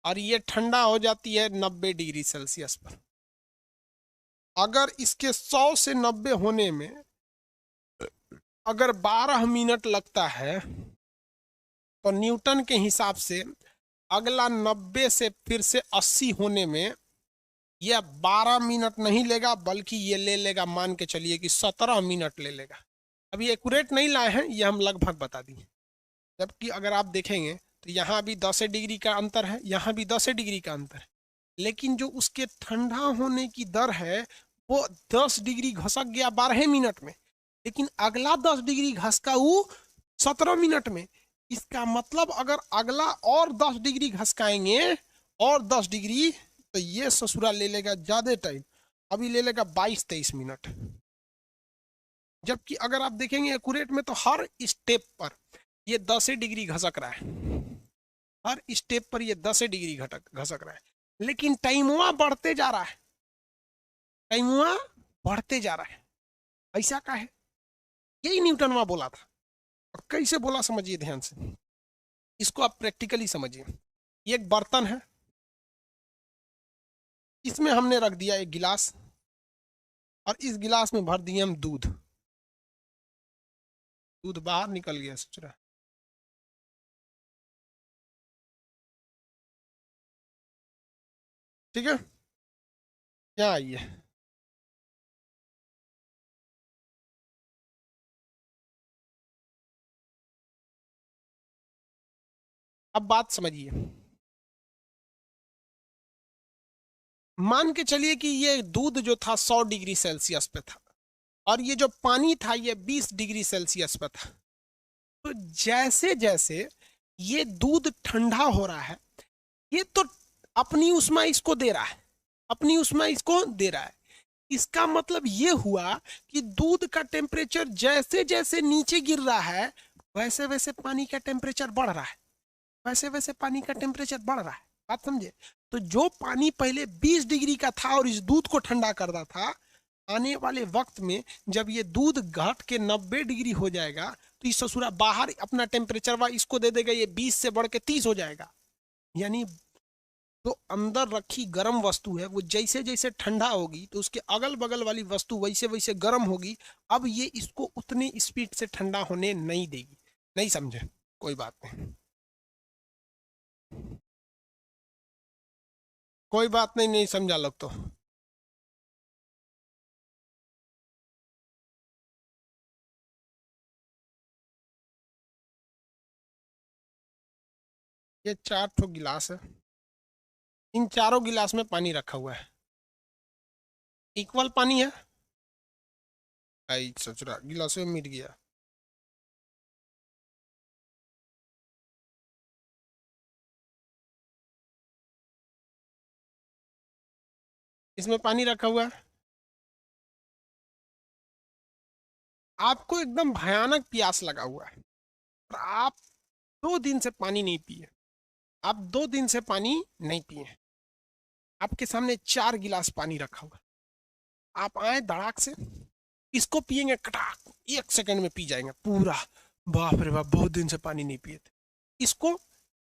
और ये ठंडा हो जाती है 90 डिग्री सेल्सियस पर, अगर इसके 100 से 90 होने में अगर 12 मिनट लगता है, तो न्यूटन के हिसाब से अगला 90 से फिर से 80 होने में यह 12 मिनट नहीं लेगा, बल्कि ये ले लेगा, मान के चलिए कि 17 मिनट ले लेगा। अभी एक्यूरेट नहीं लाए हैं, ये हम लगभग बता दिए। जबकि अगर आप देखेंगे तो यहाँ भी 10 डिग्री का अंतर है, यहाँ भी 10 डिग्री का अंतर है, लेकिन जो उसके ठंडा होने की दर है वो 10 डिग्री घसक गया 12 मिनट में, लेकिन अगला 10 डिग्री घसका वो 17 मिनट में। इसका मतलब अगर अगला और 10 डिग्री घसकाएंगे, और 10 डिग्री, तो ये ससुरा ले लेगा ज्यादा टाइम, अभी ले लेगा 22-23 मिनट। जबकि अगर आप देखेंगे एक्यूरेट में तो हर स्टेप पर ये 10 डिग्री घसक रहा है, हर स्टेप पर ये 10 डिग्री घटक घसक रहा है, लेकिन टाइमुआ बढ़ते जा रहा है, टाइमुआ बढ़ते जा रहा है। ऐसा का है? यही न्यूटनवा बोला था। और कैसे बोला समझिए ध्यान से, इसको आप प्रैक्टिकली समझिए। ये एक बर्तन है, इसमें हमने रख दिया एक गिलास, और इस गिलास में भर दिए हम दूध। दूध बाहर निकल गया सोच रहा। ठीक है, यहाँ आइए। अब बात समझिए। मान के चलिए कि ये दूध जो था 100 डिग्री सेल्सियस पे था, और ये जो पानी था ये 20 डिग्री सेल्सियस पे था। तो जैसे जैसे ये दूध ठंडा हो रहा है, ये तो अपनी उष्मा इसको दे रहा है, अपनी उष्मा इसको दे रहा है। इसका मतलब ये हुआ कि दूध का टेम्परेचर जैसे जैसे नीचे गिर रहा है, वैसे वैसे पानी का टेम्परेचर बढ़ रहा है, वैसे वैसे पानी का टेम्परेचर बढ़ रहा है। बात समझे? तो जो पानी पहले 20 डिग्री का था और इस दूध को ठंडा कर रहा था, आने वाले वक्त में जब ये दूध घट के 90 डिग्री हो जाएगा, तो इस ससुरा बाहर अपना टेम्परेचर इसको दे देगा, ये 20 से बढ़ के 30 हो जाएगा। यानी तो अंदर रखी गर्म वस्तु है वो जैसे जैसे ठंडा होगी तो उसके अगल बगल वाली वस्तु वैसे वैसे गर्म होगी। अब ये इसको उतनी स्पीड से ठंडा होने नहीं देगी। नहीं समझे? कोई बात नहीं, कोई बात नहीं, नहीं समझा लोग तो। ये 4 ठो गिलास है, इन चारों गिलास में पानी रखा हुआ है, इक्वल पानी है। आई सचुरा गिलास में मिट गया। इसमें पानी रखा हुआ है, आपको एकदम भयानक प्यास लगा हुआ है और आप 2 दिन से पानी नहीं पिए, आप 2 दिन से पानी नहीं पिए। आपके सामने 4 गिलास पानी रखा हुआ, आप आए धड़ाक से इसको पिएंगे, कटाक 1 सेकंड में पी जाएंगे पूरा। बाप रे बाप, बहुत दिन से पानी नहीं पिए थे। इसको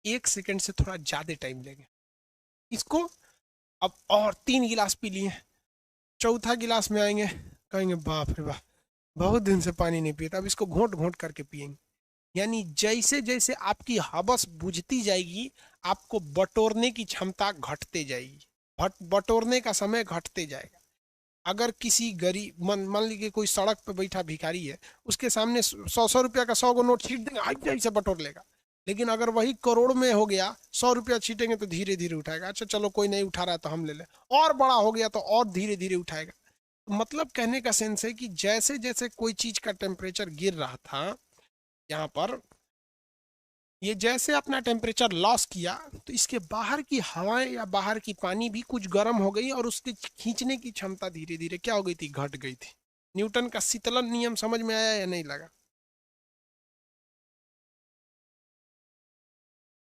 1 सेकंड से थोड़ा ज्यादा टाइम लेंगे। इसको अब और 3 गिलास पी लिए, चौथा गिलास में आएंगे, कहेंगे बाप रे बाप, बहुत दिन से पानी नहीं पिए। अब इसको घोंट घोंट करके पिएंगे। यानी जैसे जैसे आपकी हवस बुझती जाएगी, आपको बटोरने की क्षमता घटते जाएगी, बटोरने का समय घटते जाएगा। अगर किसी गरीब मान लीजिए कोई सड़क पे बैठा भिखारी है, उसके सामने 100 100 रुपया का 100 गो नोट छीट देंगे, आई जाई से बटोर लेगा। लेकिन अगर वही करोड़ में हो गया, 100 रुपया छीटेंगे तो धीरे धीरे उठाएगा। अच्छा चलो कोई नहीं उठा रहा है तो हम ले लें, और बड़ा हो गया तो और धीरे धीरे उठाएगा। मतलब कहने का सेंस है कि जैसे जैसे कोई चीज का टेम्परेचर गिर रहा था, यहाँ पर ये जैसे अपना टेम्परेचर लॉस किया, तो इसके बाहर की हवाएं या बाहर की पानी भी कुछ गर्म हो गई और उसके खींचने की क्षमता धीरे धीरे क्या हो गई थी, घट गई थी। न्यूटन का शीतलन नियम समझ में आया या नहीं लगा?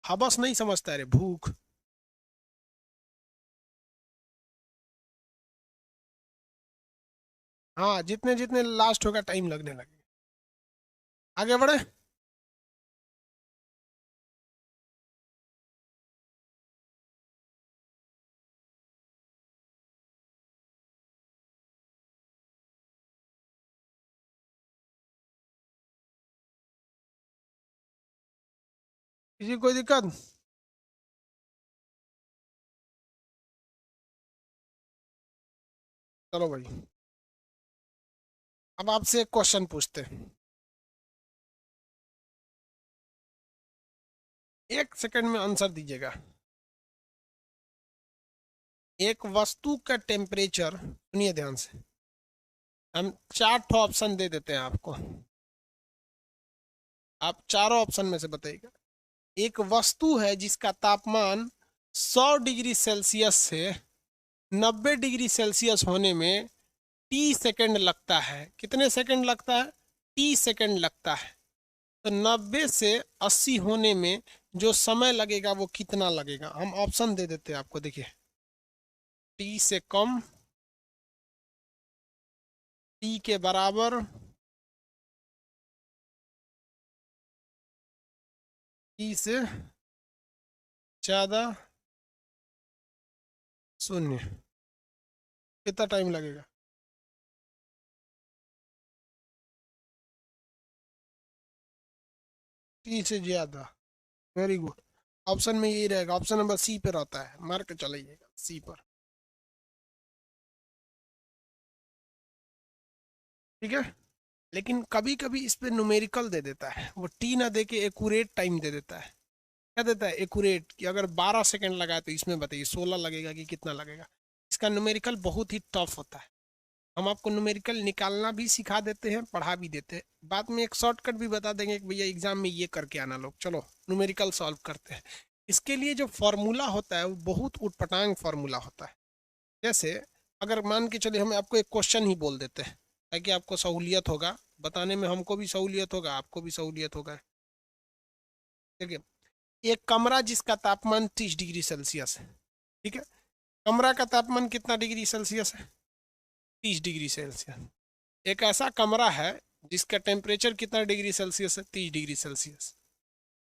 हबस नहीं समझता, रे भूख। हाँ, जितने जितने लास्ट होगा टाइम लगने लगे। आगे बढ़े। किसी को कोई दिक्कत? चलो भाई, अब आपसे एक क्वेश्चन पूछते हैं। 1 सेकंड में आंसर दीजिएगा। एक वस्तु का टेम्परेचर, सुनिए ध्यान से, हम 4 ठो ऑप्शन दे देते हैं आपको, आप चारों ऑप्शन में से बताइएगा। एक वस्तु है जिसका तापमान 100 डिग्री सेल्सियस से 90 डिग्री सेल्सियस होने में T सेकंड लगता है। कितने सेकंड लगता है? T सेकंड लगता है। तो 90 से 80 होने में जो समय लगेगा वो कितना लगेगा? हम ऑप्शन दे देते हैं आपको, देखिए। T से कम, T के बराबर, T से ज्यादा, 0। कितना टाइम लगेगा? T से ज्यादा। Very good. ऑप्शन में यही रहेगा, ऑप्शन नंबर सी पे रहता है, मार के चलाइएगा। सी पर, ठीक है। लेकिन कभी कभी इस पे न्यूमेरिकल दे देता है, वो टी ना दे के एक्यूरेट टाइम दे देता है। क्या देता है? एक्यूरेट, कि अगर 12 सेकंड लगा तो इसमें बताइए 16 लगेगा कि कितना लगेगा। इसका न्यूमेरिकल बहुत ही टफ होता है। हम आपको न्यूमेरिकल निकालना भी सिखा देते हैं, पढ़ा भी देते हैं, बाद में एक शॉर्टकट भी बता देंगे कि भैया एग्जाम में ये करके आना लोग। चलो न्यूमेरिकल सॉल्व करते हैं। इसके लिए जो फॉर्मूला होता है वो बहुत उटपटांग फॉर्मूला होता है। जैसे अगर मान के चलिए हम आपको एक क्वेश्चन ही बोल देते हैं, ताकि आपको सहूलियत होगा बताने में, हमको भी सहूलियत होगा, आपको भी सहूलियत होगा। ठीक है, एक कमरा जिसका तापमान 30 डिग्री सेल्सियस है, ठीक है। कमरा का तापमान कितना डिग्री सेल्सियस है? 30 डिग्री सेल्सियस। एक ऐसा कमरा है जिसका टेम्परेचर कितना डिग्री सेल्सियस है? 30 डिग्री सेल्सियस।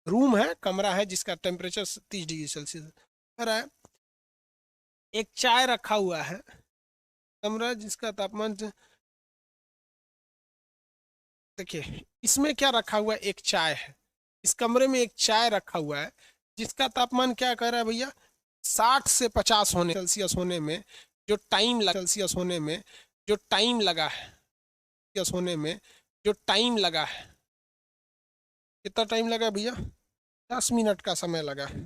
रूम है, कमरा है जिसका टेम्परेचर 30 डिग्री सेल्सियस है। एक चाय रखा हुआ है, कमरा जिसका तापमान, देखिए इसमें क्या रखा हुआ है? एक चाय है। इस कमरे में एक चाय रखा हुआ है जिसका तापमान क्या कर रहा है भैया? 60 से 50 होने सेल्सियस होने में जो टाइम लगा, सेल्सियस होने में जो टाइम लगा है, सेल्सियस होने में जो टाइम लगा है, कितना टाइम लगा भैया? 10 मिनट का समय लगा है।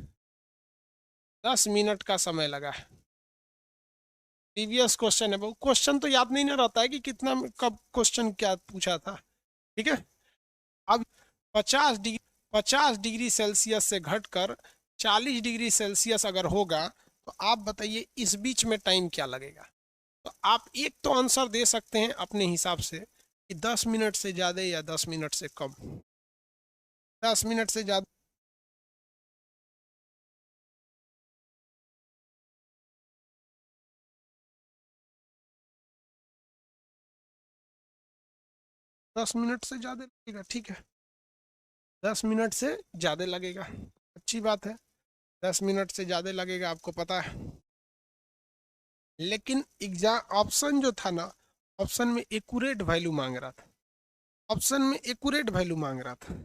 10 मिनट का समय लगा है। प्रीवियस क्वेश्चन है वो, क्वेश्चन तो याद नहीं ना रहता है कि कितना कब क्वेश्चन क्या पूछा था, ठीक है। अब 50 डिग्री सेल्सियस से घटकर 40 डिग्री सेल्सियस अगर होगा तो आप बताइए इस बीच में टाइम क्या लगेगा? तो आप एक तो आंसर दे सकते हैं अपने हिसाब से कि 10 मिनट से ज़्यादा या 10 मिनट से कम। 10 मिनट से ज़्यादा, 10 मिनट से ज़्यादा लगेगा, ठीक है। 10 मिनट से ज़्यादा लगेगा, अच्छी बात है। 10 मिनट से ज़्यादा लगेगा, आपको पता है। लेकिन एग्जाम ऑप्शन जो था ना, ऑप्शन में एक्यूरेट वैल्यू मांग रहा था। ऑप्शन में एक्यूरेट वैल्यू मांग रहा था।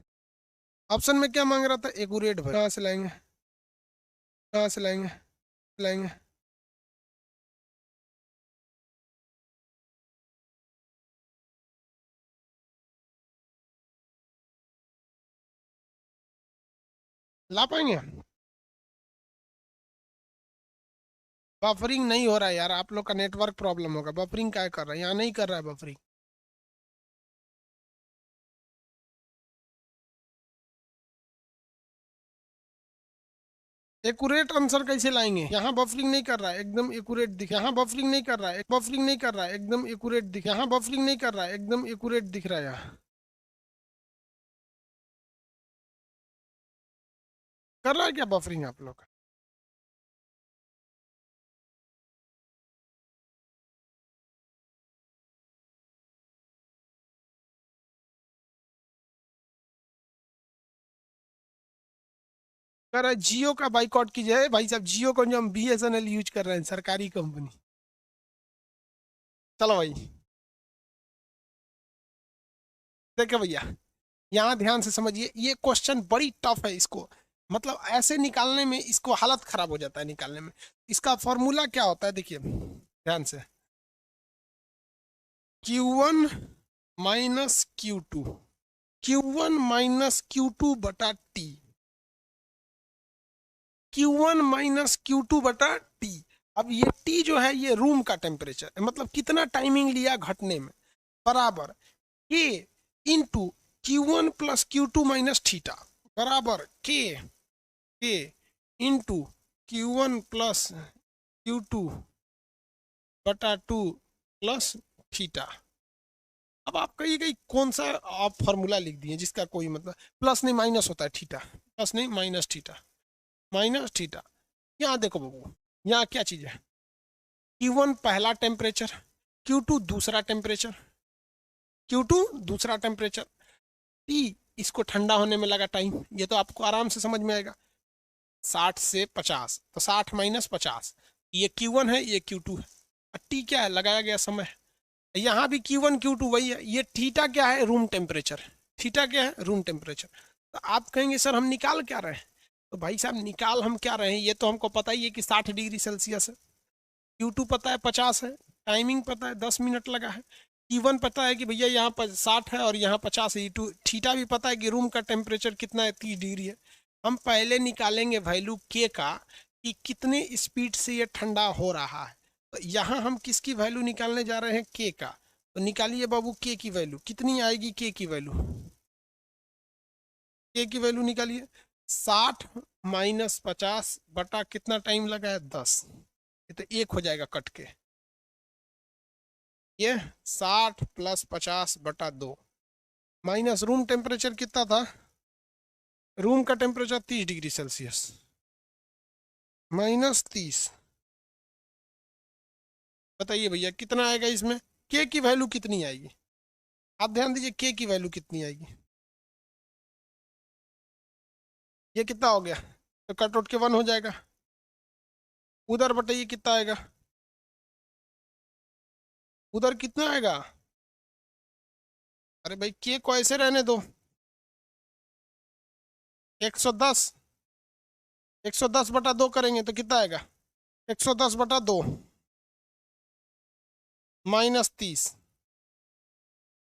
ऑप्शन में क्या मांग रहा था? Accurate value. कहाँ से लाएंगे? कहाँ से लाएंगे? लाएंगे ला पाएंगे? बफरिंग नहीं हो रहा है यार, आप लोग का नेटवर्क प्रॉब्लम होगा। बफरिंग क्या कर रहा है? यहाँ नहीं कर रहा है बफरिंग। एक्यूरेट आंसर कैसे लाएंगे? यहाँ बफरिंग नहीं कर रहा है, एकदम एक्यूरेट दिख, यहाँ बफरिंग नहीं कर रहा है, बफरिंग नहीं कर रहा है, एकदम एक्यूरेट दिख, यहाँ बफरिंग नहीं कर रहा है, एकदम एक्यूरेट दिख रहा है यहाँ। कर रहा है क्या बफरिंग आप लोग? कर रहा है। जियो का बाइकआउट कीजिए भाई साहब, जियो को जो हम BSNL यूज कर रहे हैं, सरकारी कंपनी। चलो भाई, देखो भैया, यहाँ ध्यान से समझिए, ये क्वेश्चन बड़ी टफ है। इसको मतलब ऐसे निकालने में इसको हालत खराब हो जाता है निकालने में। इसका फॉर्मूला क्या होता है? देखिए ध्यान से, Q1 minus Q2, Q1 minus Q2 बटा T, Q1 माइनस Q2 बटा T। अब ये T जो है ये रूम का टेम्परेचर है, मतलब कितना टाइमिंग लिया घटने में, बराबर K into Q1 plus Q2 minus theta, बराबर K into Q1 plus Q2 बटा 2 प्लस थीटा। अब आप कहिए कि कौन सा आप फॉर्मूला लिख दिए जिसका कोई मतलब, प्लस नहीं माइनस होता है थीटा, प्लस नहीं माइनस थीटा, माइनस थीटा। यहाँ देखो बाबू, यहाँ क्या चीज़ है? Q1 पहला टेम्परेचर, Q2 दूसरा टेम्परेचर, Q2 दूसरा टेम्परेचर, T इसको ठंडा होने में लगा टाइम, ये तो आपको आराम से समझ में आएगा। 60 से 50 तो 60 माइनस 50, ये Q1 है, ये Q2 है। और T क्या है? लगाया गया समय। यहाँ भी Q1 Q2 वही है। ये थीटा क्या है? Room temperature. थीटा क्या है? Room temperature. तो आप कहेंगे सर हम निकाल क्या रहे हैं? तो भाई साहब निकाल हम क्या रहे हैं, ये तो हमको पता ही है कि 60 डिग्री सेल्सियस है। Q2 पता है 50 है, टाइमिंग पता है 10 मिनट लगा है, T1 पता है कि भैया यहाँ पर 60 है और यहाँ 50 है, T2 थीटा भी पता है कि रूम का टेम्परेचर कितना है, 30 डिग्री है। हम पहले निकालेंगे वैल्यू के का कि कितने स्पीड से ये ठंडा हो रहा है। तो यहाँ हम किसकी वैल्यू निकालने जा रहे हैं, के का। तो निकालिए बाबू के की वैल्यू कितनी आएगी, के की वैल्यू, के की वैल्यू निकालिए। 60 माइनस 50 बटा कितना टाइम लगा है, 10। ये तो एक हो जाएगा कट के, ये 60 प्लस 50 बटा 2 माइनस रूम टेम्परेचर कितना था, रूम का टेम्परेचर 30 डिग्री सेल्सियस, माइनस 30। बताइए भैया कितना आएगा इसमें, के की वैल्यू कितनी आएगी, आप ध्यान दीजिए के की वैल्यू कितनी आएगी। ये कितना हो गया, तो कट उठ के 1 हो जाएगा। उधर बताइए कितना आएगा, उधर कितना आएगा। अरे भाई के को ऐसे रहने दो, 110, 110 बटा 2 करेंगे तो कितना आएगा, 110 बटा 2 माइनस 30।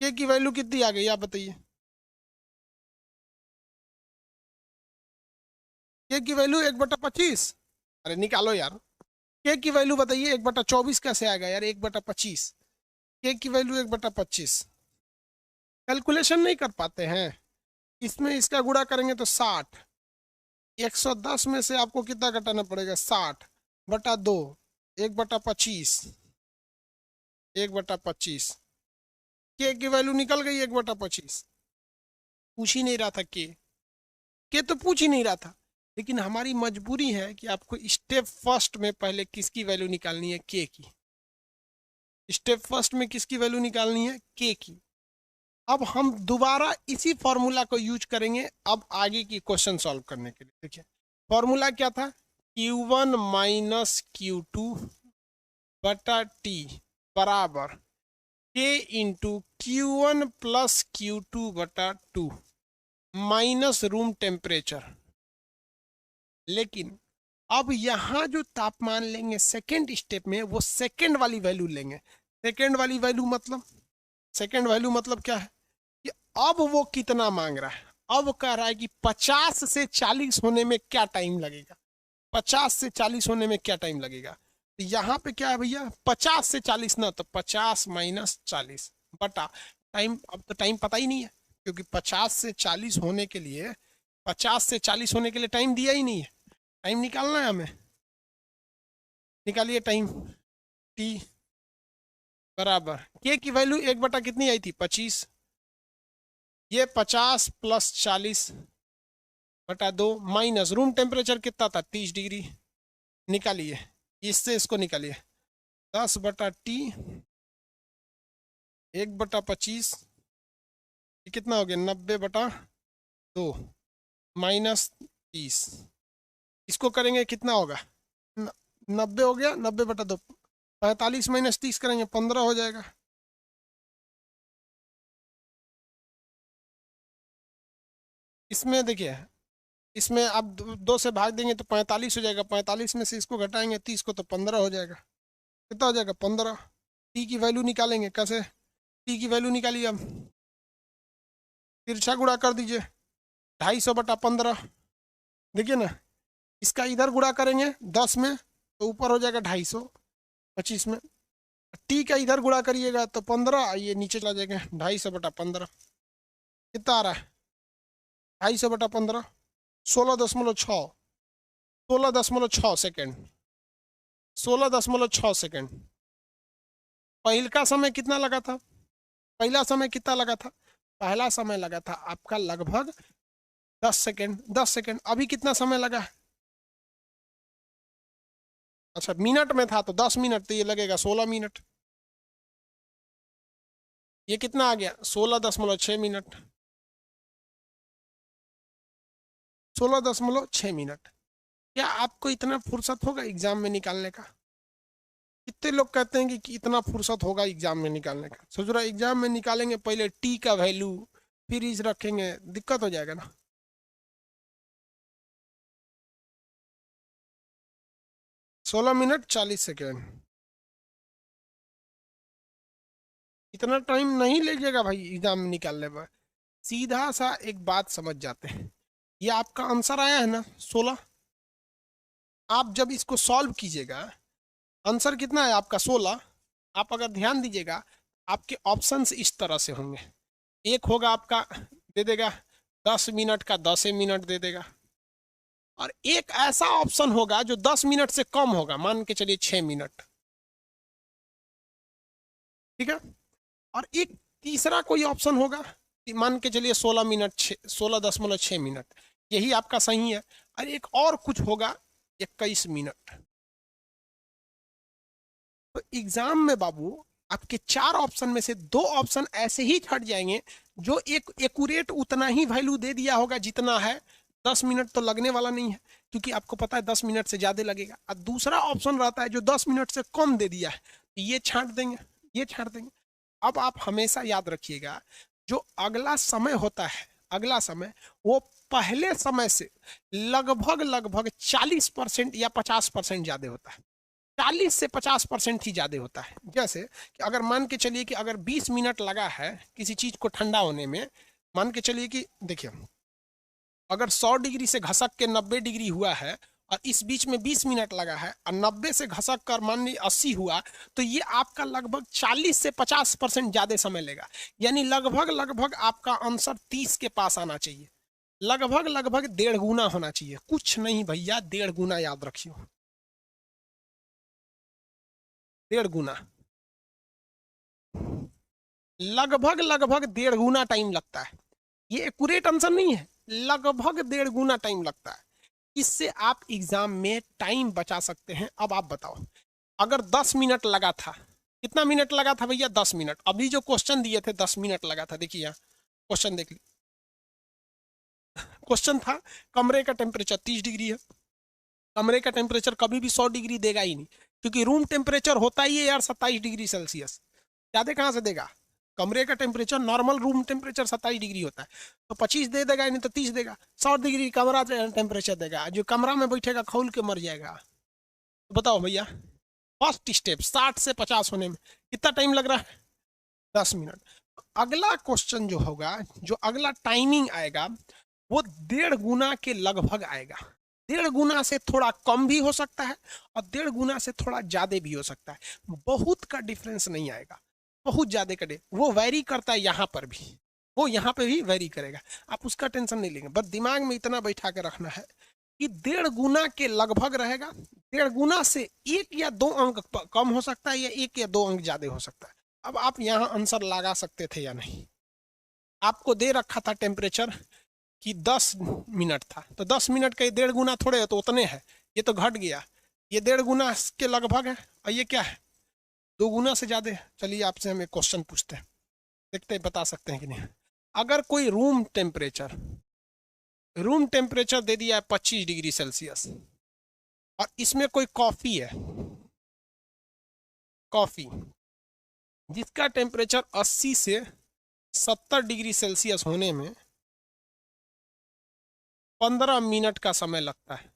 के की वैल्यू कितनी आ गई आप बताइए, के की वैल्यू 1/25। अरे निकालो यार, के की वैल्यू बताइए, 1/24 कैसे आएगा यार, 1/25। के की वैल्यू 1/25, कैलकुलेशन नहीं कर पाते हैं। इसमें इसका गुणा करेंगे तो 60, 110 में से आपको कितना घटाना पड़ेगा, 60 बटा 2, 1/25, 1/25। के वैल्यू निकल गई 1/25। पूछ ही नहीं रहा था के तो पूछ ही नहीं रहा था, लेकिन हमारी मजबूरी है कि आपको स्टेप फर्स्ट में पहले किसकी वैल्यू निकालनी है, के की। स्टेप फर्स्ट में किसकी वैल्यू निकालनी है, के की। अब हम दोबारा इसी फॉर्मूला को यूज करेंगे अब आगे की क्वेश्चन सॉल्व करने के लिए। देखिए फॉर्मूला क्या था, Q1 माइनस Q2 बटा टी बराबर के इंटू Q1 प्लस Q2 बटा 2 माइनस रूम टेम्परेचर। लेकिन अब यहाँ जो तापमान लेंगे सेकेंड स्टेप में, वो सेकेंड वाली वैल्यू लेंगे। सेकेंड वाली वैल्यू मतलब, सेकेंड वैल्यू मतलब क्या है कि अब वो कितना मांग रहा है, अब कह रहा है कि 50 से 40 होने में क्या टाइम लगेगा, 50 से 40 होने में क्या टाइम लगेगा। तो यहाँ पे क्या है भैया, 50 से 40 ना, तो 50 माइनस 40 बटा टाइम। अब तो टाइम पता ही नहीं है, क्योंकि 50 से 40 होने के लिए, 50 से 40 होने के लिए टाइम दिया ही नहीं है। टाइम निकालना है हमें, निकालिए टाइम। टी बराबर के की वैल्यू 1 बटा कितनी आई थी, 25। ये 50 प्लस 40 बटा 2 माइनस रूम टेम्परेचर कितना था, 30 डिग्री। निकालिए, इससे इसको निकालिए, 10 बटा टी 1/25, ये कितना हो गया, 90 बटा 2 माइनस 30। इसको करेंगे कितना होगा, 90 हो गया, 90 बटा 2, 45 माइनस 30 करेंगे 15 हो जाएगा। इसमें देखिए, इसमें आप दो से भाग देंगे तो 45 हो जाएगा, 45 में से इसको घटाएंगे 30 को तो 15 हो जाएगा। कितना हो जाएगा, 15। टी की वैल्यू निकालेंगे कैसे, टी की वैल्यू निकालिए अब, तिरछा गुणा कर दीजिए, 250 बटा 15। देखिए ना, इसका इधर गुणा करेंगे 10 में तो ऊपर हो जाएगा 250, 25 में। टी का इधर गुणा करिएगा तो 15, ये नीचे चला जाएगा, 250 बटा 15 कितना आ रहा है, 250 बटा 15, 16.6, 16.6 सेकेंड, 16.6 सेकेंड। पहला समय कितना लगा था, पहला समय कितना लगा था, पहला समय लगा था आपका लगभग 10 सेकेंड, 10 सेकेंड। अभी कितना समय लगा है, अच्छा मिनट में था तो 10 मिनट, तो ये लगेगा 16 मिनट। ये कितना आ गया, 16.6 मिनट, 16.6 मिनट। क्या आपको इतना फुर्सत होगा एग्जाम में निकालने का, कितने लोग कहते हैं कि इतना फुर्सत होगा एग्जाम में निकालने का। सोच रहा एग्जाम में निकालेंगे पहले टी का वैल्यू, फिर इस रखेंगे, दिक्कत हो जाएगा ना। 16 मिनट 40 सेकेंड, इतना टाइम नहीं लीजिएगा भाई एग्जाम निकालने में। सीधा सा एक बात समझ जाते हैं, ये आपका आंसर आया है ना 16। आप जब इसको सॉल्व कीजिएगा, आंसर कितना है आपका 16। आप अगर ध्यान दीजिएगा, आपके ऑप्शंस इस तरह से होंगे। एक होगा आपका दे देगा 10 मिनट का 10 मिनट दे देगा, और एक ऐसा ऑप्शन होगा जो 10 मिनट से कम होगा, मान के चलिए 6 मिनट। ठीक है। और एक तीसरा कोई ऑप्शन होगा, मान के चलिए 16 मिनट 16.6 मिनट, यही आपका सही है। और एक और कुछ होगा 21 मिनट। तो एग्जाम में बाबू आपके 4 ऑप्शन में से 2 ऑप्शन ऐसे ही छट जाएंगे जो एक एक्यूरेट उतना ही वैल्यू दे दिया होगा जितना है। 10 मिनट तो लगने वाला नहीं है, क्योंकि आपको पता है 10 मिनट से ज्यादा लगेगा। और दूसरा ऑप्शन रहता है जो 10 मिनट से कम दे दिया है, ये छांट देंगे, ये छांट देंगे। अब आप हमेशा याद रखिएगा, जो अगला समय होता है, अगला समय वो पहले समय से लगभग लगभग 40% या 50% ज्यादा होता है। 40 से 50% ही ज्यादा होता है। जैसे कि अगर मान के चलिए कि अगर 20 मिनट लगा है किसी चीज को ठंडा होने में, मान के चलिए कि देखिए अगर 100 डिग्री से घसक के 90 डिग्री हुआ है, और इस बीच में 20 मिनट लगा है, और 90 से घसक कर मान लीजिए 80 हुआ, तो ये आपका लगभग 40 से 50% ज्यादा समय लेगा। यानी लगभग लगभग आपका आंसर 30 के पास आना चाहिए। लगभग लगभग 1.5 गुना होना चाहिए, कुछ नहीं भैया, 1.5 गुना याद रखियो, 1.5 गुना। लगभग लगभग 1.5 गुना टाइम लगता है। ये एक्यूरेट आंसर नहीं है, लगभग 1.5 गुना टाइम लगता है। इससे आप एग्जाम में टाइम बचा सकते हैं। अब आप बताओ, अगर 10 मिनट लगा था, कितना मिनट लगा था भैया? 10 मिनट। अभी जो क्वेश्चन दिए थे 10 मिनट लगा था, देखिए यहाँ क्वेश्चन देख ली। क्वेश्चन था कमरे का टेम्परेचर 30 डिग्री है। कमरे का टेम्परेचर कभी भी 100 डिग्री देगा ही नहीं, क्योंकि रूम टेम्परेचर होता ही है यार 27 डिग्री सेल्सियस। ज्यादा कहाँ से देगा? कमरे का temperature, normal room temperature 27 degree होता है, तो 25 दे देगा, नहीं तो 30 देगा। 100 डिग्री कमरा टेम्परेचर देगा, जो कमरा में बैठेगा खौल के मर जाएगा। तो बताओ भैया, फर्स्ट स्टेप 60 से 50 होने में कितना टाइम लग रहा है? 10 मिनट। अगला क्वेश्चन जो होगा, जो अगला टाइमिंग आएगा, वो 1.5 गुना के लगभग आएगा। 1.5 गुना से थोड़ा कम भी हो सकता है, और 1.5 गुना से थोड़ा ज्यादा भी हो सकता है। बहुत का डिफरेंस नहीं आएगा, बहुत ज्यादा का वो वैरी करता है। यहाँ पर भी वो यहाँ पे भी वैरी करेगा, आप उसका टेंशन नहीं लेंगे। बस दिमाग में इतना बैठा के रखना है कि 1.5 गुना के लगभग रहेगा। 1.5 गुना से 1 या 2 अंक कम हो सकता है, या 1 या 2 अंक ज्यादा हो सकता है। अब आप यहाँ आंसर लगा सकते थे या नहीं? आपको दे रखा था टेम्परेचर कि 10 मिनट था, तो 10 मिनट का 1.5 गुना थोड़े है, तो उतने है, ये तो घट गया। ये 1.5 गुना के लगभग है, और ये क्या है? 2 गुना से ज्यादा है। चलिए आपसे हम एक क्वेश्चन पूछते हैं, देखते हैं बता सकते हैं कि नहीं। अगर कोई रूम टेम्परेचर दे दिया है 25 डिग्री सेल्सियस, और इसमें कोई कॉफी है, कॉफी जिसका टेम्परेचर 80 से 70 डिग्री सेल्सियस होने में 15 मिनट का समय लगता है,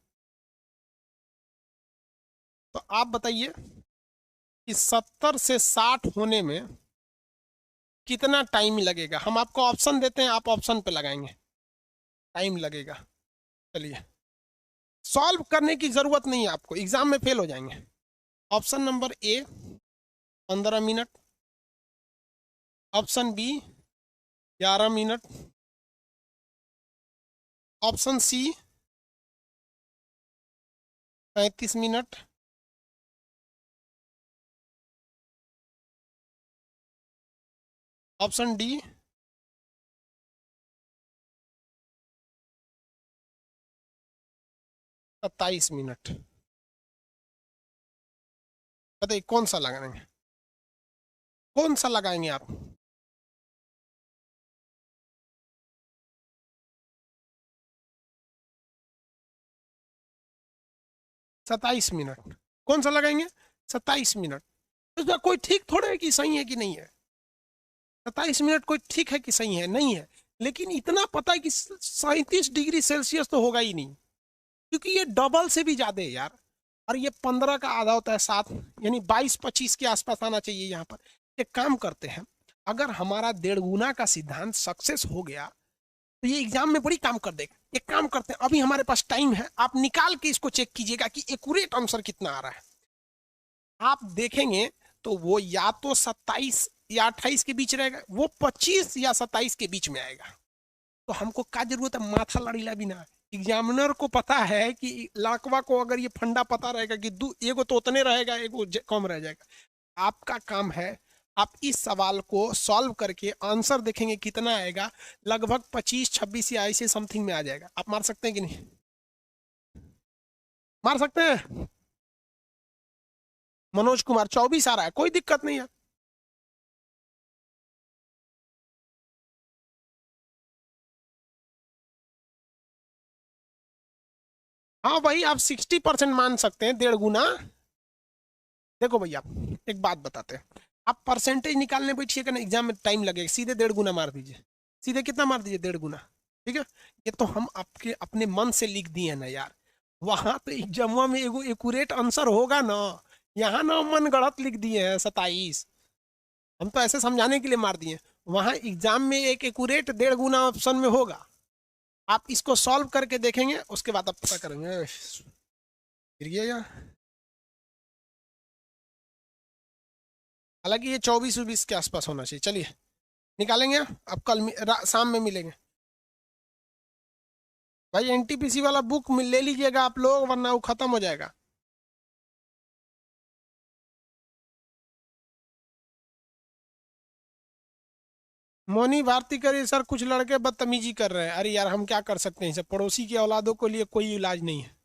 तो आप बताइए कि 70 से 60 होने में कितना टाइम लगेगा? हम आपको ऑप्शन देते हैं, आप ऑप्शन पे लगाएंगे, टाइम लगेगा। चलिए, सॉल्व करने की जरूरत नहीं है आपको, एग्जाम में फेल हो जाएंगे। Option number A 15 minute, option B 11 minute, option C 35 minute, option D 27 minute. बताइए कौन सा लगाएंगे, कौन सा लगाएंगे आप? सत्ताईस मिनट कौन सा लगाएंगे? 27 मिनट। तो कोई ठीक थोड़ा है कि सही है कि नहीं है? 27 मिनट कोई ठीक है कि सही है? नहीं है। लेकिन इतना पता है कि 37 डिग्री सेल्सियस तो होगा ही नहीं, क्योंकि ये डबल से भी ज्यादा है यार। और ये 15 का आधा होता है 7, यानी 22-25 के आसपास आना चाहिए यहाँ पर। एक काम करते हैं, अगर हमारा 1.5 गुना का सिद्धांत सक्सेस हो गया तो ये एग्जाम में बड़ी काम कर देगा। एक काम करते हैं, अभी हमारे पास टाइम है, आप निकाल के इसको चेक कीजिएगा कि एक्यूरेट आंसर कितना आ रहा है। आप देखेंगे तो वो या तो 27 या 28 के बीच रहेगा, वो 25 या 27 के बीच में आएगा। तो हमको क्या जरूरत है, माथा लड़ीला बिना। एग्जामिनर को पता है कि लाकवा को अगर ये फंडा पता रहेगा कि एगो तो उतने रहेगा, एगो कम रह जाएगा। आपका काम है, आप इस सवाल को सॉल्व करके आंसर देखेंगे कितना आएगा, लगभग 25-26 या ऐसे समथिंग में आ जाएगा। आप मार सकते हैं कि नहीं? मार सकते हैं? मनोज कुमार 24 आ रहा है, कोई दिक्कत नहीं है। हाँ भाई, आप 60% मान सकते हैं, 1.5 गुना। देखो भैया, एक बात बताते हैं, आप परसेंटेज निकालने बैठिएगा ना, एग्जाम में टाइम लगेगा, सीधे 1.5 गुना मार दीजिए। सीधे कितना मार दीजिए? 1.5 गुना। ठीक है, ये तो हम आपके अपने मन से लिख दिए ना यार। वहां तो एग्जाम में एगो एक्यूरेट आंसर होगा ना, यहाँ ना मन गढ़त लिख दिए हैं 27। हम तो ऐसे समझाने के लिए मार दिए। वहां एग्जाम में एक एक्यूरेट 1.5 गुना ऑप्शन में होगा। आप इसको सॉल्व करके देखेंगे, उसके बाद आप पता करेंगे। फिर ये हालांकि ये 24-24 के आसपास होना चाहिए। चलिए निकालेंगे, अब कल शाम में मिलेंगे। भाई एनटीपीसी वाला बुक ले लीजिएगा आप लोग, वरना वो खत्म हो जाएगा। मोनी भारती करे सर, कुछ लड़के बदतमीजी कर रहे हैं। अरे यार, हम क्या कर सकते हैं, सब पड़ोसी की औलादों के लिए कोई इलाज नहीं है।